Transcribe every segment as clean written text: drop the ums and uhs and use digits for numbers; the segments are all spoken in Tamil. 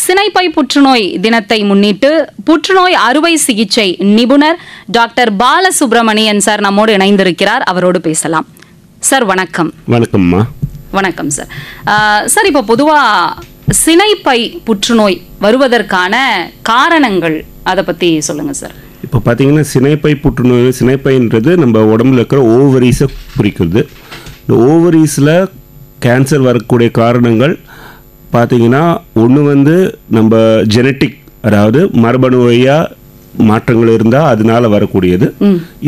சினைப்பை புற்றுநோய் தினத்தை முன்னிட்டு புற்றுநோய் அறுவை சிகிச்சை நிபுணர் டாக்டர் பாலசுப்ரமணியன் சார் நம்மோடு இணைந்திருக்கிறார். அவரோடு பேசலாம். சார் வணக்கம். வணக்கம்மா. வணக்கம் சார். சார், இப்போ பொதுவாக சினைப்பை புற்றுநோய் வருவதற்கான காரணங்கள் அதை பற்றி சொல்லுங்க சார். இப்போ பார்த்தீங்கன்னா சினைப்பை புற்றுநோய், சினைப்பைன்றது நம்ம உடம்புல இருக்கிற ஓவரீஸை குறிக்கிறது. இந்த ஓவரீஸில் கேன்சர் வரக்கூடிய காரணங்கள் பார்த்தீங்கன்னா ஒன்று நம்ம ஜெனட்டிக், அதாவது மரபணு வழியாக மாற்றங்கள் இருந்தால் அதனால வரக்கூடியது.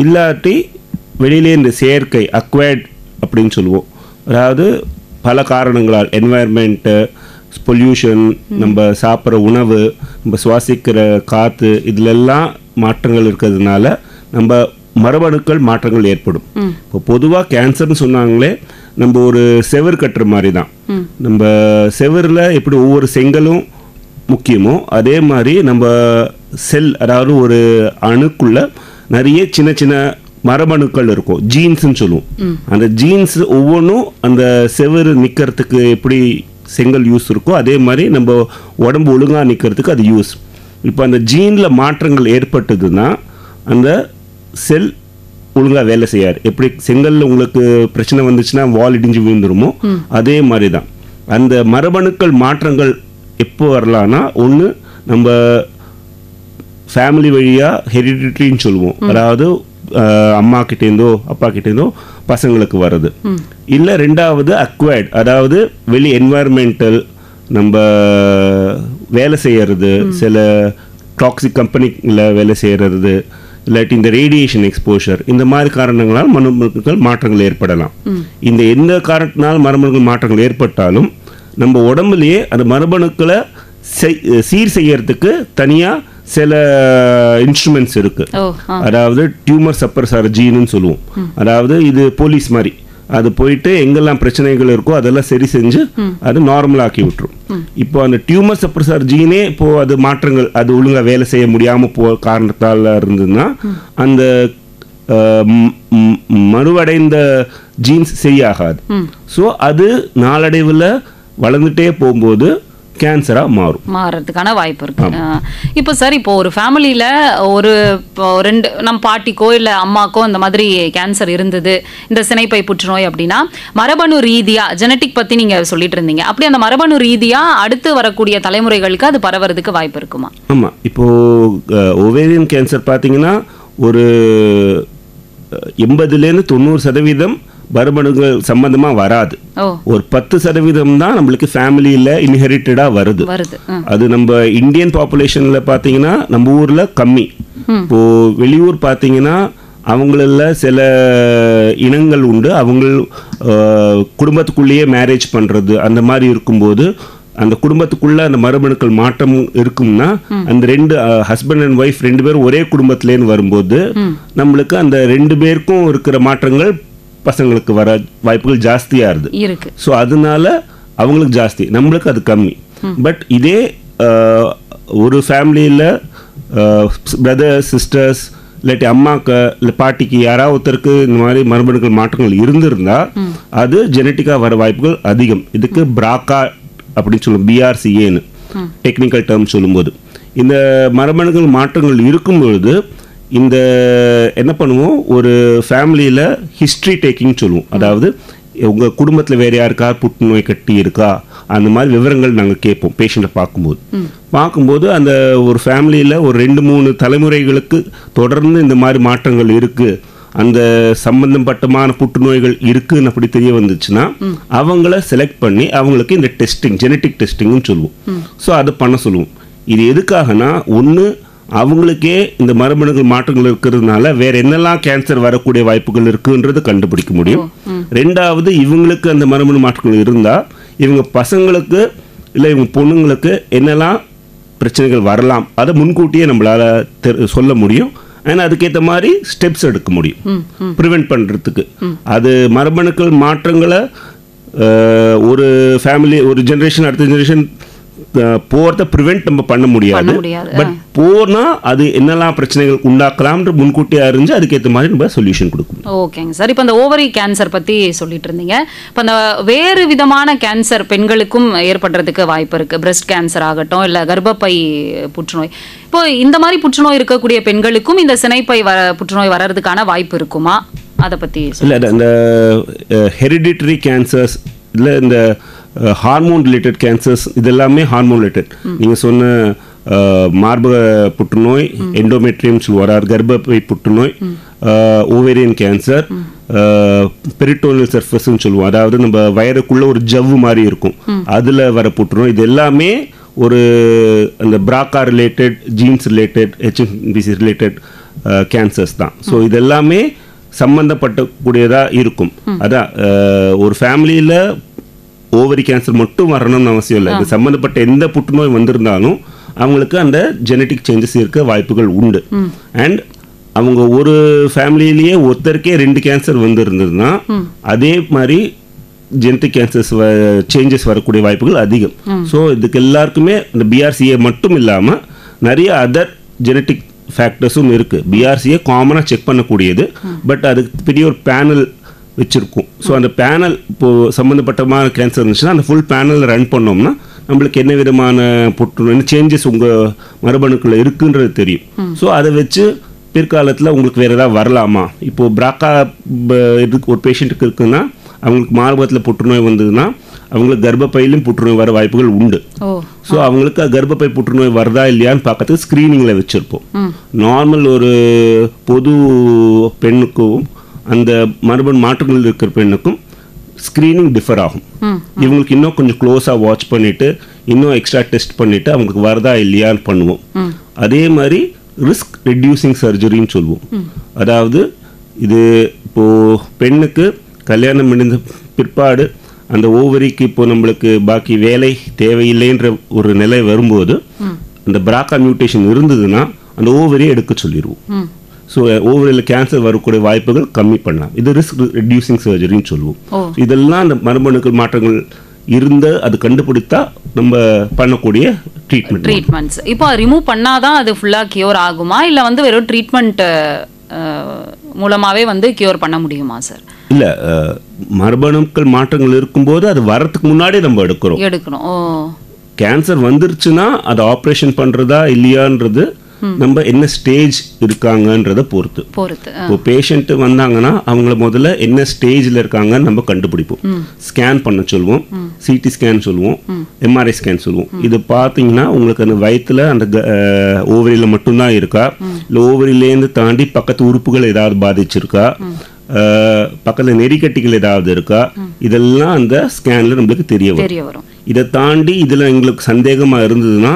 இல்லாட்டி வெளியிலே இந்த செயற்கை அக்வைர்ட் அப்படின்னு சொல்லுவோம். அதாவது பல காரணங்களால் என்வாயர்மெண்ட்டு, பொல்யூஷன், நம்ம சாப்பிட்ற உணவு, நம்ம சுவாசிக்கிற காற்று, இதிலெல்லாம் மாற்றங்கள் இருக்கிறதுனால நம்ம மரபணுக்கள் மாற்றங்கள் ஏற்படும். இப்போ பொதுவாக கேன்சர்னு சொன்னாங்களே, நம்ம ஒரு செவர் கட்டுற மாதிரி தான். நம்ம செவரில் எப்படி ஒவ்வொரு செங்கலும் முக்கியமோ அதே மாதிரி நம்ம செல், அதாவது ஒரு அணுக்குள்ள நிறைய சின்ன சின்ன மரபணுக்கள் இருக்கும், ஜீன்ஸ்ன்னு சொல்லுவோம். அந்த ஜீன்ஸ் ஒவ்வொன்றும் அந்த செவர் நிற்கிறதுக்கு எப்படி செங்கல் யூஸ் இருக்கோ அதே மாதிரி நம்ம உடம்பு ஒழுங்காக நிற்கிறதுக்கு அது யூஸ். இப்போ அந்த ஜீனில் மாற்றங்கள் ஏற்பட்டதுன்னா அந்த செல் ஒழுங்காக வேலை செய்யாது. எப்படி செங்கல்ல உங்களுக்கு பிரச்சனை வந்துச்சுன்னா வால் இடிஞ்சு விழுந்துருமோ அதே மாதிரி தான் அந்த மரபணுக்கள் மாற்றங்கள் எப்போ வரலான்னா, ஒன்று நம்ம ஃபேமிலி வழியாக ஹெரிடிட்ரின்னு சொல்லுவோம், அதாவது அம்மா கிட்டேருந்தோ அப்பா கிட்டேருந்தோ பசங்களுக்கு வர்றது. இல்லை ரெண்டாவது அக்வைர்ட், அதாவது வெளி என்வாயர்மெண்டல், நம்ம வேலை செய்யறது, சில டாக்ஸிக் கம்பெனியில் வேலை செய்கிறது, இல்லாட்டி இந்த ரேடியேஷன் எக்ஸ்போஷர், இந்த மாதிரி காரணங்களால் மரபணுக்கள் மாற்றங்கள் ஏற்படலாம். இந்த எந்த காரணத்தினால் மரபணுக்கள் மாற்றங்கள் ஏற்பட்டாலும் நம்ம உடம்புலேயே அந்த மரபணுக்களை சீர் செய்யறதுக்கு தனியாக சில இன்ஸ்ட்ருமெண்ட்ஸ் இருக்கு. அதாவது டியூமர் சப்ரஸர் ஜீன்னு சொல்லுவோம். அதாவது இது போலீஸ் மாதிரி, அது போயிட்டு எங்கெல்லாம் பிரச்சனைகள் இருக்கோ அதெல்லாம் சரி செஞ்சு அது நார்மல் ஆக்கி விட்டுரும். இப்போ அந்த டியூமர் சப்ரஸர் ஜீனே இப்போ அது மாற்றங்கள், அது ஒழுங்காக வேலை செய்ய முடியாமல் காரணத்தால் இருந்ததுன்னா அந்த மறுவடைந்த ஜீன்ஸ் சரியாகாது. ஸோ அது நாளடைவில் வளர்ந்துட்டே போகும்போது கேன்சராக மாறதுக்கான வாய்ப்பு இருக்கு. இப்போ சார், இப்போ ஒரு ஃபேமிலியில் ஒரு ரெண்டு நம்ம பாட்டிக்கோ இல்லை அம்மாக்கோ இந்த மாதிரி கேன்சர் இருந்தது, இந்த சினைப்பை புற்றுநோய் அப்படின்னா, மரபணு ரீதியாக ஜெனட்டிக் பற்றி நீங்கள் சொல்லிட்டு இருந்தீங்க, அப்படி அந்த மரபணு ரீதியாக அடுத்து வரக்கூடிய தலைமுறைகளுக்கு அது பரவறதுக்கு வாய்ப்பு இருக்குமா? ஆமாம். இப்போது ஓவேரியன் கேன்சர் பார்த்தீங்கன்னா ஒரு 80% 90% மரபணுகள் சம்பந்தமா வராது. ஒரு 10% தான் நம்மளுக்கு ஃபேமிலியில இன்ஹெரிட்டடா வருது. அது நம்ம இந்தியன் பாப்புலேஷன்ல பாத்தீங்கன்னா நம்ம ஊர்ல கம்மி. இப்போ வெளியூர் பாத்தீங்கன்னா அவங்கள சில இனங்கள் உண்டு, அவங்க குடும்பத்துக்குள்ளேயே மேரேஜ் பண்றது, அந்த மாதிரி இருக்கும்போது அந்த குடும்பத்துக்குள்ள அந்த மரபணுக்கள் மாற்றம் இருக்கும்னா, அந்த ரெண்டு ஹஸ்பண்ட் அண்ட் ஒய்ஃப் 2 பேரும் ஒரே குடும்பத்திலேன்னு வரும்போது நம்மளுக்கு அந்த 2 பேருக்கும் இருக்கிற மாற்றங்கள் பசங்களுக்கு வர வாய்ப்புகள் ஜாஸ்தியா இருக்கு. ஸோ அதனால அவங்களுக்கு ஜாஸ்தி, நம்மளுக்கு அது கம்மி. பட் இதே ஒரு ஃபேமிலியில் பிரதர்ஸ், சிஸ்டர்ஸ், இல்லாட்டி அம்மாக்கு இல்லை பாட்டிக்கு யாராவது ஒருத்தருக்கு இந்த மாதிரி மரபணுக்கள் மாற்றங்கள் இருந்திருந்தா அது ஜெனட்டிக்காக வர வாய்ப்புகள் அதிகம். இதுக்கு பிராக்கா அப்படின்னு சொல்லுவோம், பிஆர்சிஏன்னு டெக்னிக்கல் டேர்ம் சொல்லும்போது. இந்த மரபணுக்கள் மாற்றங்கள் இருக்கும்பொழுது இந்த என்ன பண்ணுவோம், ஒரு ஃபேமிலியில் ஹிஸ்ட்ரி டேக்கிங் சொல்லுவோம். அதாவது உங்கள் குடும்பத்தில் வேறு யாருக்கா புற்றுநோய் கட்டி இருக்கா, அந்த மாதிரி விவரங்கள் நாங்கள் கேட்போம் பேஷண்ட்டை பார்க்கும்போது அந்த ஒரு ஃபேமிலியில் ஒரு 2-3 தலைமுறைகளுக்கு தொடர்ந்து இந்த மாதிரி மாற்றங்கள் இருக்குது, அந்த சம்பந்தப்பட்டமான புற்றுநோய்கள் இருக்குன்னு அப்படி தெரிய வந்துச்சுன்னா அவங்கள செலக்ட் பண்ணி அவங்களுக்கு இந்த டெஸ்டிங், ஜெனட்டிக் டெஸ்டிங்னு சொல்லுவோம். ஸோ அதை பண்ண சொல்லுவோம். இது எதுக்காகனா, ஒன்று அவங்களுக்கே இந்த மரபணுக்கள் மாற்றங்கள் இருக்கிறதுனால வேற என்னெல்லாம் கேன்சர் வரக்கூடிய வாய்ப்புகள் இருக்குன்றது கண்டுபிடிக்க முடியும். ரெண்டாவது, இவங்களுக்கு அந்த மரபணு மாற்றங்கள் இருந்தால் இவங்க பசங்களுக்கு இல்லை இவங்க பொண்ணுங்களுக்கு என்னெல்லாம் பிரச்சனைகள் வரலாம் அதை முன்கூட்டியே நம்மளால சொல்ல முடியும். ஆனால் அதுக்கேற்ற மாதிரி ஸ்டெப்ஸ் எடுக்க முடியும் ப்ரிவென்ட் பண்ணுறதுக்கு. அது மரபணுக்கள் மாற்றங்களை ஒரு ஃபேமிலி, ஒரு ஜென்ரேஷன் அடுத்த ஜென்ரேஷன் போறத ப்ரிவென்ட் நம்ம பண்ண முடியாது. பட் போனா அது என்னெல்லாம் பிரச்சனைகள் உண்டாக்கலாம்ன்ற முன்கூட்டியே அறிஞ்சு அதுக்கேற்ற மாதிரி நம்ம சொல்யூஷன் கொடுக்கணும். ஓகேங்க சார். இப்போ அந்த ஓவரி கேன்சர் பத்தி சொல்லிட்டு இருந்தீங்க. இப்போ அந்த வேறு விதமான கேன்சர் பெண்களுக்கும் ஏற்படுறதுக்கு வாய்ப்பு இருக்கு. பிரஸ்ட் கேன்சர் ஆகட்டும், இல்ல கர்ப்பப்பை புற்றுநோய். இப்போ இந்த மாதிரி புற்றுநோய் இருக்கக்கூடிய பெண்களுக்கும் இந்த சினைப்பை புற்றுநோய் வர்றதுக்கான வாய்ப்பு இருக்குமா? அதை பத்தி இல்ல, இந்த ஹெரிடிட்டரி கேன்சர்ஸ் இல்லை இந்த ஹார்மோன் ரிலேட்டட் கேன்சர்ஸ் இதெல்லாமே ஹார்மோன் ரிலேட்டட். நீங்கள் சொன்ன மார்பக புற்றுநோய், எண்டோமெட்ரியம் சொல்லுவார், கர்ப்பப்பை புற்றுநோய், ஓவேரியன் கேன்சர், பெரிட்டோனியல் சர்ஃபஸ்ன்னு சொல்லுவோம், அதாவது நம்ம வயருக்குள்ள ஒரு ஜவ்வு மாதிரி இருக்கும், அதில் வர புற்றுநோய். இது எல்லாமே ஒரு அந்த BRCA related, genes related, HMPC related cancers தான். ஸோ இதெல்லாமே சம்பந்தப்பட்டக்கூடியதாக இருக்கும். அதான் ஒரு ஃபேமிலியில் ஓவரி கேன்சர் மட்டும் வரணும்னு அவசியம் இல்லை. இது சம்மந்தப்பட்ட எந்த புற்றுநோய் வந்திருந்தாலும் அவங்களுக்கு அந்த ஜெனட்டிக் சேஞ்சஸ் இருக்க வாய்ப்புகள் உண்டு. அண்ட் அவங்க ஒரு ஃபேமிலியிலேயே ஒருத்தருக்கே 2 கேன்சர் வந்திருந்ததுன்னா அதே மாதிரி ஜெனட்டிக் கேன்சர்ஸ் சேஞ்சஸ் வரக்கூடிய வாய்ப்புகள் அதிகம். ஸோ இதுக்கு எல்லாருக்குமே இந்த பிஆர்சிஏ மட்டும் இல்லாமல் நிறைய அதர் ஜெனட்டிக் ஃபேக்டர்ஸும் இருக்குது. பிஆர்சிஏ காமனாக செக் பண்ணக்கூடியது, பட் அதுக்கு பெரிய ஒரு பேனல் வச்சுருக்கும். ஸோ அந்த பேனல் இப்போது சம்மந்தப்பட்டமான கேன்சர் இருந்துச்சுன்னா அந்த ஃபுல் பேனல் ரன் பண்ணோம்னா நம்மளுக்கு என்ன விதமான புற்றுநோய் சேஞ்சஸ் உங்கள் மரபணுக்களில் இருக்குன்றது தெரியும். ஸோ அதை வச்சு பிற்காலத்தில் உங்களுக்கு வேறு ஏதாவது வரலாமா? இப்போது பிராக்கா ஒரு பேஷண்ட்டுக்கு இருக்குன்னா அவங்களுக்கு மார்பகத்தில் புற்றுநோய் வந்ததுன்னா அவங்களுக்கு கர்ப்பப்பையிலும் புற்றுநோய் வர வாய்ப்புகள் உண்டு. ஸோ அவங்களுக்கு கர்ப்பப்பை புற்றுநோய் வருதா இல்லையான்னு பார்க்கறதுக்கு ஸ்க்ரீனிங்கில் வச்சுருப்போம். நார்மல் ஒரு பொது பெண்ணுக்கும் அந்த மரபணு மாற்றங்கள் இருக்கிற பெண்ணுக்கும் ஸ்க்ரீனிங் டிஃபர் ஆகும். இவங்களுக்கு இன்னும் கொஞ்சம் க்ளோஸாக வாட்ச் பண்ணிவிட்டு இன்னும் எக்ஸ்ட்ரா டெஸ்ட் பண்ணிவிட்டு அவங்களுக்கு வருதா இல்லையான்னு பண்ணுவோம். அதே மாதிரி ரிஸ்க் ரெடியூசிங் சர்ஜரின்னு சொல்லுவோம். அதாவது இது இப்போது பெண்ணுக்கு கல்யாணம் முடிந்த பிற்பாடு அந்த ஓவரிக்கு இப்போ நம்மளுக்கு பாக்கி வேலை தேவையில்லைன்ற ஒரு நிலை வரும்போது அந்த பிராக்கா மியூட்டேஷன் இருந்ததுன்னா அந்த ஓவரியை எடுக்க சொல்லிடுவோம். ஸோ ஓவரியில் கேன்சர் வரக்கூடிய வாய்ப்புகள் கம்மி பண்ணலாம். இது ரிஸ்க் ரெடியூசிங் சர்ஜரின்னு சொல்லுவோம். இதெல்லாம் அந்த மரபணுக்கள் மாற்றங்கள் இருந்து அது கண்டுபிடித்தா நம்ம பண்ணக்கூடிய ட்ரீட்மெண்ட்ஸ். இப்போ ரிமூவ் பண்ணாதான் அது ஃபுல்லாக கியூர் ஆகுமா, இல்லை வந்து வெறும் ட்ரீட்மெண்ட் மூலமாகவே வந்து கியூர் பண்ண முடியுமா சார்? இல்லை, மரபணுக்கள் மாற்றங்கள் இருக்கும்போது அது வரத்துக்கு முன்னாடி நம்ம எடுக்கணும். கேன்சர் வந்துருச்சுன்னா அதை ஆப்ரேஷன் பண்ணுறதா இல்லையான்றது நம்ம என்ன ஸ்டேஜ் இருக்காங்கன்றத பொறுத்து. இப்போ பேஷண்ட் வந்தாங்கன்னா அவங்கள முதல்ல என்ன ஸ்டேஜில் இருக்காங்கன்னு நம்ம கண்டுபிடிப்போம். ஸ்கேன் பண்ண சொல்லுவோம், சிடி ஸ்கேன் சொல்லுவோம், எம்ஆர்ஐ ஸ்கேன் சொல்லுவோம். இது பார்த்தீங்கன்னா உங்களுக்கு அந்த வயிற்றுல அந்த ஓவரியில் மட்டும்தான் இருக்கா, இல்லை ஓவரியிலேருந்து தாண்டி பக்கத்து உறுப்புகள் ஏதாவது பாதிச்சிருக்கா, பக்கத்தில் நெறிக்கட்டிகள் ஏதாவது இருக்கா, இதெல்லாம் அந்த ஸ்கேனில் நம்மளுக்கு தெரிய வரும். இதை தாண்டி இதில் எங்களுக்கு சந்தேகமாக இருந்ததுன்னா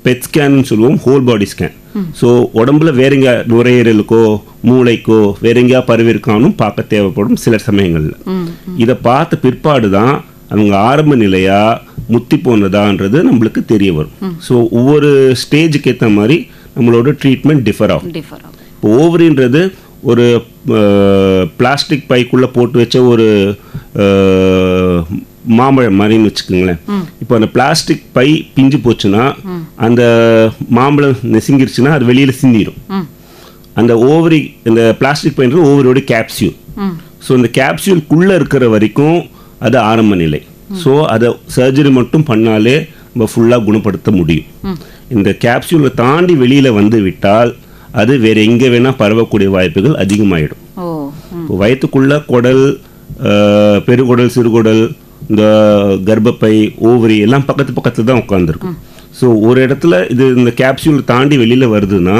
பெட் ஸ்கேன்னு சொல்லுவோம், ஹோல் பாடி ஸ்கேன். ஸோ உடம்புல வேற எங்கேயா நுரையீரலுக்கோ மூளைக்கோ வேற எங்கேயா பரவிருக்கானும் பார்க்க தேவைப்படும் சில சமயங்களில். இதை பார்த்த பிற்பாடு தான் அவங்க ஆரம்ப நிலையா முத்தி போனதான்றது நம்மளுக்கு தெரிய வரும். ஸோ ஒவ்வொரு ஸ்டேஜுக்கு ஏற்ற மாதிரி நம்மளோட ட்ரீட்மெண்ட் டிஃபர் ஆகும். இப்போ ஓவரின்றது ஒரு பிளாஸ்டிக் பைக்குள்ளே போட்டு வச்ச ஒரு மாம்பழம் மாதிரின்னு வச்சுக்கோங்களேன். இப்போ அந்த பிளாஸ்டிக் பை பிஞ்சு போச்சுன்னா அந்த மாம்பழம் நெசுங்கிருச்சுன்னா அது வெளியில் சிந்திடும். அந்த ஓவரி, இந்த பிளாஸ்டிக் பைன்றது ஓவரியோட கேப்சியூல். ஸோ இந்த கேப்சியூல்குள்ளே இருக்கிற வரைக்கும் அது ஆரம்ப நிலை. ஸோ அதை சர்ஜரி மட்டும் பண்ணாலே நம்ம ஃபுல்லாக குணப்படுத்த முடியும். இந்த கேப்சியூலை தாண்டி வெளியில் வந்து விட்டால் அது வேறு எங்கே வேணால் பரவக்கூடிய வாய்ப்புகள் அதிகமாகிடும். இப்போ வயிற்றுக்குள்ள குடல், பெருகுடல், சிறுகுடல், இந்த கர்ப்பப்பை, ஓவரி எல்லாம் பக்கத்தில் தான் உட்காந்துருக்கும். ஸோ ஒரு இடத்துல இது இந்த கேப்சூல் தாண்டி வெளியில் வருதுன்னா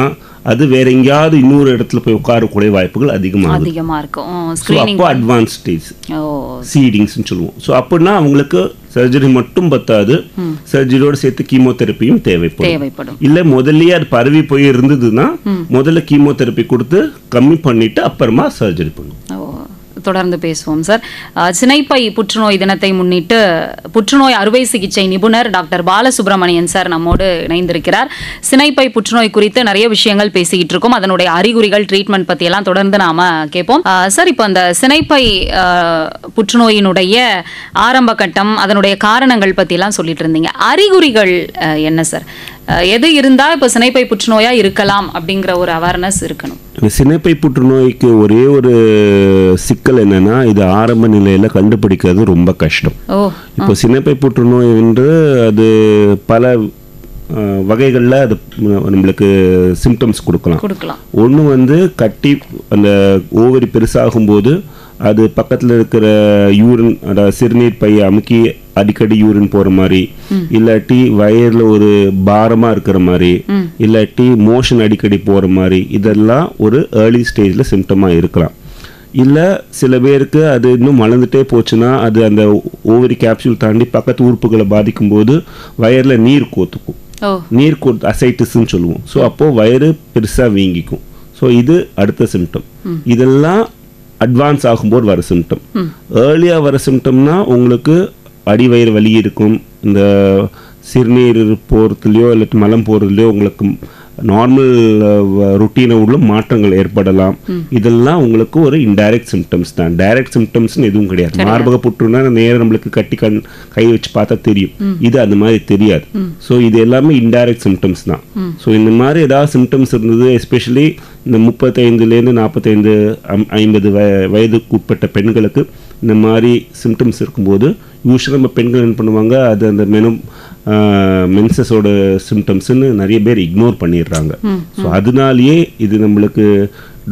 அது வேற எங்கேயாவது இன்னொரு இடத்துல போய் உட்காரக்கூடிய வாய்ப்புகள் அதிகமாக இருக்கும். அப்போ அட்வான்ஸ் ஸ்டேஜ் சீடிங்ஸ்ன்னு சொல்லுவோம். ஸோ அப்படின்னா அவங்களுக்கு சர்ஜரி மட்டும் பத்தாது, சர்ஜரியோட சேர்த்து கீமோதெரப்பியும் தேவைப்படும். இல்லை முதல்லயே அது பரவி போய் இருந்ததுன்னா முதல்ல கீமோதெரப்பி கொடுத்து கம்மி பண்ணிட்டு அப்புறமா சர்ஜரி பண்ணுவோம். தொடர்ந்து பேசுவோம் சார். சினைப்பை புற்றுநோய் தினத்தை முன்னிட்டு புற்றுநோய் அறுவை சிகிச்சை நிபுணர் டாக்டர் பாலசுப்ரமணியன் சார் நம்மோடு இணைந்திருக்கிறார். சினைப்பை புற்றுநோய் குறித்து நிறைய விஷயங்கள் பேசிக்கிட்டு இருக்கோம். அதனுடைய அறிகுறிகள், ட்ரீட்மெண்ட் பத்தி எல்லாம் தொடர்ந்து நாம கேட்போம். சார், இப்போ அந்த சினைப்பை புற்றுநோயினுடைய ஆரம்ப கட்டம், அதனுடைய காரணங்கள் பத்தி எல்லாம் சொல்லிட்டு இருந்தீங்க. அறிகுறிகள் என்ன சார்? எது இருந்தா இப்ப சினைப்பை புற்றுநோயா இருக்கலாம் அப்படிங்கிற ஒரு அவேர்னஸ் இருக்கணும். சினைப்பை புற்றுநோய்க்கு ஒரே ஒரு சிக்கல் என்னன்னா, இது ஆரம்ப நிலையில கண்டுபிடிக்கிறது ரொம்ப கஷ்டம். இப்போ சினைப்பை புற்றுநோய் என்று அது பல வகைகளில் அது நம்மளுக்கு சிம்டம்ஸ் கொடுக்கலாம். ஒன்று கட்டி அந்த ஓவரி பெருசாகும்போது அது பக்கத்தில் இருக்கிற யூரின், அதாவது சிறுநீர் பையை அமுக்கி அடிக்கடி யூரின் போகிற மாதிரி, இல்லாட்டி வயரில் ஒரு பாரமாக இருக்கிற மாதிரி, இல்லாட்டி மோஷன் அடிக்கடி போகிற மாதிரி, இதெல்லாம் ஒரு ஏர்லி ஸ்டேஜில் சிம்டமாக இருக்கலாம். இல்லை சில பேருக்கு அது இன்னும் வளர்ந்துட்டே போச்சுன்னா அது அந்த ஓவரி கேப்சூல் தாண்டி பக்கத்து உறுப்புகளை பாதிக்கும் போது வயரில் நீர் கோத்துக்கும். நீர் கோத்து அசைட்டிஸ்ன்னு சொல்லுவோம். ஸோ அப்போது வயிறு பெருசாக வீங்கிக்கும். ஸோ இது அடுத்த சிம்டம். இதெல்லாம் அட்வான்ஸ் ஆகும்போது வர சிம்டம். ஏர்லியாக வர சிம்டம்னா உங்களுக்கு அடிவயிறு வலி இருக்கும், இந்த சிறுநீர் போகிறதுலையோ இல்லாட்டி மலம் போகிறதுலையோ உங்களுக்கு நார்மல் ருட்டீனை உள்ள மாற்றங்கள் ஏற்படலாம். இதெல்லாம் உங்களுக்கு ஒரு இன்டைரக்ட் சிம்டம்ஸ் தான். டைரக்ட் சிம்டம்ஸ்னு எதுவும் கிடையாது. மார்பக புற்றுனா நேரம் நம்மளுக்கு கட்டி கை வச்சு பார்த்தா தெரியும். இது அந்த மாதிரி தெரியாது. ஸோ இது எல்லாமே இன்டைரக்ட் சிம்டம்ஸ் தான். ஸோ இந்த மாதிரி ஏதாவது சிம்டம்ஸ் இருந்தது, எஸ்பெஷலி இந்த 35லேருந்து 45 50 வயதுக்கு உட்பட்ட பெண்களுக்கு இந்த மாதிரி சிம்டம்ஸ் இருக்கும்போது யூஸ்வலாக நம்ம பெண்கள் என்ன பண்ணுவாங்க, அது அந்த மென்சஸோட சிம்டம்ஸ்ன்னு நிறைய பேர் இக்னோர் பண்ணிடுறாங்க. ஸோ அதனாலேயே இது நம்மளுக்கு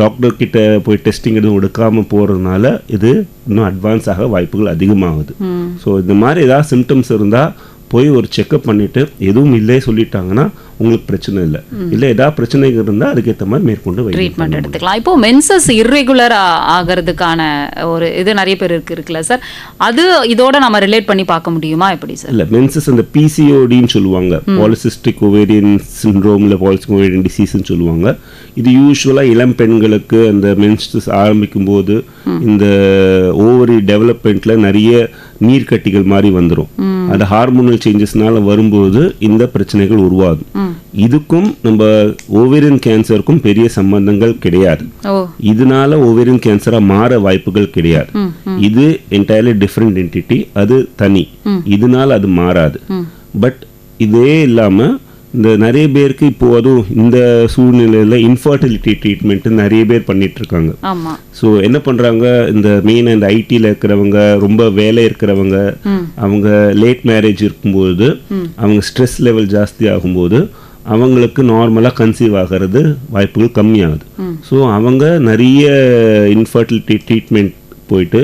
டாக்டர் கிட்ட போய் டெஸ்டிங் எதுவும் எடுக்காமல் போகிறதுனால இது இன்னும் அட்வான்ஸ் ஆக வாய்ப்புகள் அதிகமாகுது. ஸோ இந்த மாதிரி ஏதாவது சிம்டம்ஸ் இருந்தால் போய் ஒரு செக்அப் பண்ணிவிட்டு எதுவும் இல்லை சொல்லிட்டாங்கன்னா உங்களுக்கு பிரச்சனை இல்லை. இல்லை ஏதாவது பிரச்சனை இருந்தால் அதுக்கேற்ற மாதிரி மேற்கொண்டு ட்ரீட்மெண்ட் எடுத்துக்கலாம். இப்போ மென்சஸ் இர்ரெகுலர் ஆகிறதுக்கான ஒரு இது நிறைய பேர் இருக்குல்ல சார், அது இதோட நம்ம ரிலேட் பண்ணி பார்க்க முடியுமா எப்படி சார்? இல்லை, மென்சஸ் அந்த பிசிஓடின்னு சொல்லுவாங்க, பாலிசிஸ்டிக் ஓவேரியன் சிண்ட்ரோம், இல்லை பாலிசிஸ்டிக் ஓவேரியன் டிசீஸ்ன்னு சொல்லுவாங்க. இது யூஸ்வலாக இளம் பெண்களுக்கு அந்த மென்சஸ் ஆரம்பிக்கும் போது இந்த ஓவரி டெவலப்மெண்ட்டில் நிறைய நீர்க்கட்டிகள் மாதிரி வந்துடும். அந்த ஹார்மோனல் சேஞ்சஸ்னால வரும்போது இந்த பிரச்சனைகள் உருவாகும். இதுக்கும் நம்ம ஓவேரியன் கேன்சருக்கும் பெரிய சம்பந்தங்கள் கிடையாது. இதனால ஓவேரியன் கேன்சரா மாற வாய்ப்புகள் கிடையாது. இது என்டையர்லி டிஃப்ரெண்ட் என்டிட்டி, அது தனி. இதனால அது மாறாது. பட் இதே இல்லாம இந்த நிறைய பேருக்கு இப்போ அதுவும் இந்த சூழ்நிலையில் இன்ஃபர்டிலிட்டி ட்ரீட்மெண்ட் நிறைய பேர் பண்ணிட்டு இருக்காங்க. ஸோ என்ன பண்ணுறாங்க, இந்த மெயினாக இந்த ஐடியில் இருக்கிறவங்க, ரொம்ப வேலை இருக்கிறவங்க, அவங்க லேட் மேரேஜ் இருக்கும்போது அவங்க ஸ்ட்ரெஸ் லெவல் ஜாஸ்தி ஆகும்போது அவங்களுக்கு நார்மலாக கன்சீவ் ஆகிறது வாய்ப்புகள் கம்மியாகுது. ஸோ அவங்க நிறைய இன்ஃபர்டிலிட்டி ட்ரீட்மெண்ட் போயிட்டு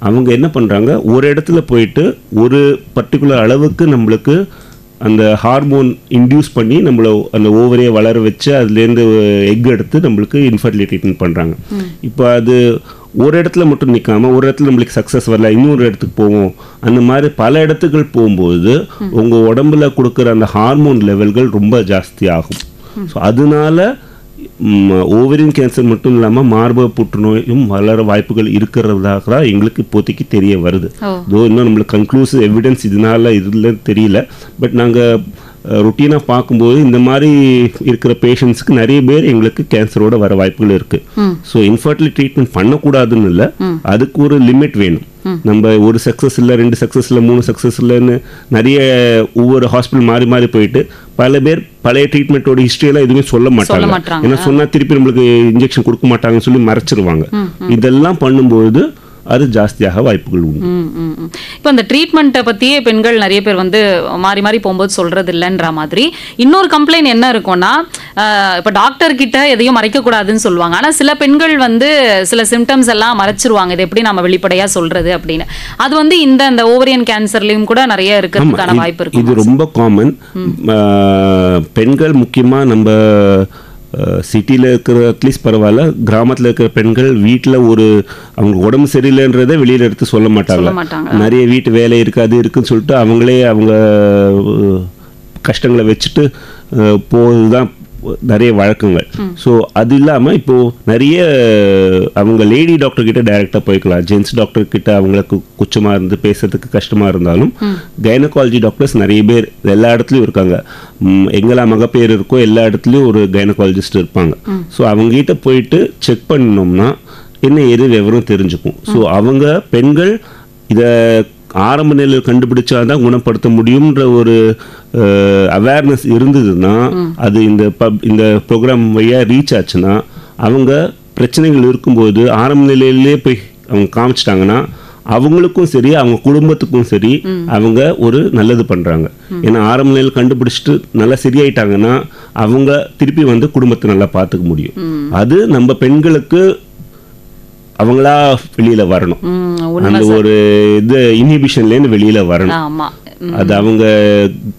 அவங்க என்ன பண்ணுறாங்க, ஒரு இடத்துல போயிட்டு ஒரு பர்டிகுலர் அளவுக்கு நம்மளுக்கு அந்த ஹார்மோன் இன்டியூஸ் பண்ணி நம்மளை அந்த ஓவரையை வளர வச்சு அதுலேருந்து எக் எடுத்து நம்மளுக்கு இன்ஃபர்டிலிட்டி ட்ரீட்மெண்ட் பண்ணுறாங்க. இப்போ அது ஒரு இடத்துல மட்டும் நிற்காம ஒரு இடத்துல நம்மளுக்கு சக்ஸஸ் வரல, இன்னொரு இடத்துக்கு போவோம். அந்த மாதிரி பல இடத்துக்கு போகும்போது உங்கள் உடம்புல கொடுக்குற அந்த ஹார்மோன் லெவல்கள் ரொம்ப ஜாஸ்தி ஆகும். ஸோ அதனால ஓவரியன் கேன்சர் மட்டும் இல்லாமல் மார்பக புற்றுநோயும் வளர வாய்ப்புகள் இருக்கிறதாக தான் எங்களுக்கு இப்போதைக்கு தெரிய வருது. இன்னும் நம்மளுக்கு கன்க்ளூசிவ் எவிடன்ஸ் இதனால இதில் தெரியல. பட் நாங்கள் ரொட்டீனாக பார்க்கும்போது இந்த மாதிரி இருக்கிற பேஷண்ட்ஸுக்கு நிறைய பேர் எங்களுக்கு கேன்சரோட வர வாய்ப்புகள் இருக்குது. ஸோ இன்ஃபர்டிலிட்டி ட்ரீட்மெண்ட் பண்ணக்கூடாதுன்னு இல்லை, அதுக்கு ஒரு லிமிட் வேணும். நம்ம ஒரு சக்ஸஸ் இல்லை, 2 சக்ஸஸ் இல்லை, 3 சக்ஸஸ் இல்லைன்னு நிறைய ஒவ்வொரு ஹாஸ்பிட்டல் மாறி மாறி போயிட்டு பல பேர் பழைய ட்ரீட்மெண்ட்டோட ஹிஸ்ட்ரியெல்லாம் எதுவுமே சொல்ல மாட்டாங்க. ஏன்னா சொன்னால் திருப்பி நம்மளுக்கு இன்ஜெக்ஷன் கொடுக்க மாட்டாங்கன்னு சொல்லி மறைச்சிருவாங்க. இதெல்லாம் பண்ணும்போது அது ஜாஸ்தியாக வாய்ப்புகள் உண்டு. இப்போ இந்த ட்ரீட்மெண்ட்டை பற்றியே பெண்கள் நிறைய பேர் வந்து மாறி மாறி போகும்போது சொல்கிறது இல்லைன்ற மாதிரி இன்னொரு கம்ப்ளைண்ட் என்ன இருக்கும்னா, இப்போ டாக்டர் கிட்ட எதையும் மறைக்கக்கூடாதுன்னு சொல்லுவாங்க. ஆனால் சில பெண்கள் வந்து சில சிம்டம்ஸ் எல்லாம் மறைச்சிருவாங்க, இது எப்படி நம்ம வெளிப்படையாக சொல்கிறது அப்படின்னு. அது வந்து இந்த ஓவரியன் கேன்சர்லையும் கூட நிறைய இருக்கிறதுக்கான வாய்ப்பு இருக்கு. இது ரொம்ப காமன். பெண்கள் முக்கியமாக நம்ம சிட்டியில் இருக்கிற அட்லீஸ்ட் பரவாயில்ல, கிராமத்தில் இருக்கிற பெண்கள் வீட்டில் ஒரு அவங்க உடம்பு சரியில்லைன்றதை வெளியில் எடுத்து சொல்ல மாட்டாங்க. நிறைய வீட்டு வேலை இருக்குது, அது இருக்குன்னு சொல்லிட்டு அவங்களே அவங்க கஷ்டங்களை வச்சுட்டு போதுதான் நிறைய வழக்கங்கள். ஸோ அது இல்லாமல் இப்போது நிறைய அவங்க லேடி டாக்டர் கிட்ட டைரெக்டாக போய்க்கலாம். ஜென்ஸ் டாக்டர் கிட்ட அவங்களுக்கு குச்சமாக இருந்து பேசுறதுக்கு கஷ்டமாக இருந்தாலும் கைனகாலஜி டாக்டர்ஸ் நிறைய பேர் எல்லா இடத்துலையும் இருக்காங்க. எங்கெல்லாம் மகப்பேறு இருக்கோ எல்லா இடத்துலையும் ஒரு கைனகாலஜிஸ்ட் இருப்பாங்க. ஸோ அவங்ககிட்ட போயிட்டு செக் பண்ணோம்னா என்ன ஏது விவரம் தெரிஞ்சுக்கும். ஸோ அவங்க பெண்கள் இதை ஆரம்ப நிலையில் கண்டுபிடிச்சாதான் குணப்படுத்த முடியும்ன்ற ஒரு அவேர்னஸ் இருந்ததுன்னா, அது இந்த ப்ரோக்ராம் வழியாக ரீச் ஆச்சுன்னா, அவங்க பிரச்சனைகள் இருக்கும்போது ஆரம்ப நிலையிலே போய் அவங்க காமிச்சிட்டாங்கன்னா அவங்களுக்கும் சரி அவங்க குடும்பத்துக்கும் சரி அவங்க ஒரு நல்லது பண்றாங்க. ஏன்னா ஆரம்ப நிலையில் கண்டுபிடிச்சிட்டு நல்லா சரியாயிட்டாங்கன்னா அவங்க திருப்பி வந்து குடும்பத்தை நல்லா பார்த்துக்க முடியும். அது நம்ம பெண்களுக்கு அவங்களா வெளியில வரணும். அந்த ஒரு இது இன்ஹிபிஷன்லேருந்து வெளியில வரணும். அது அவங்க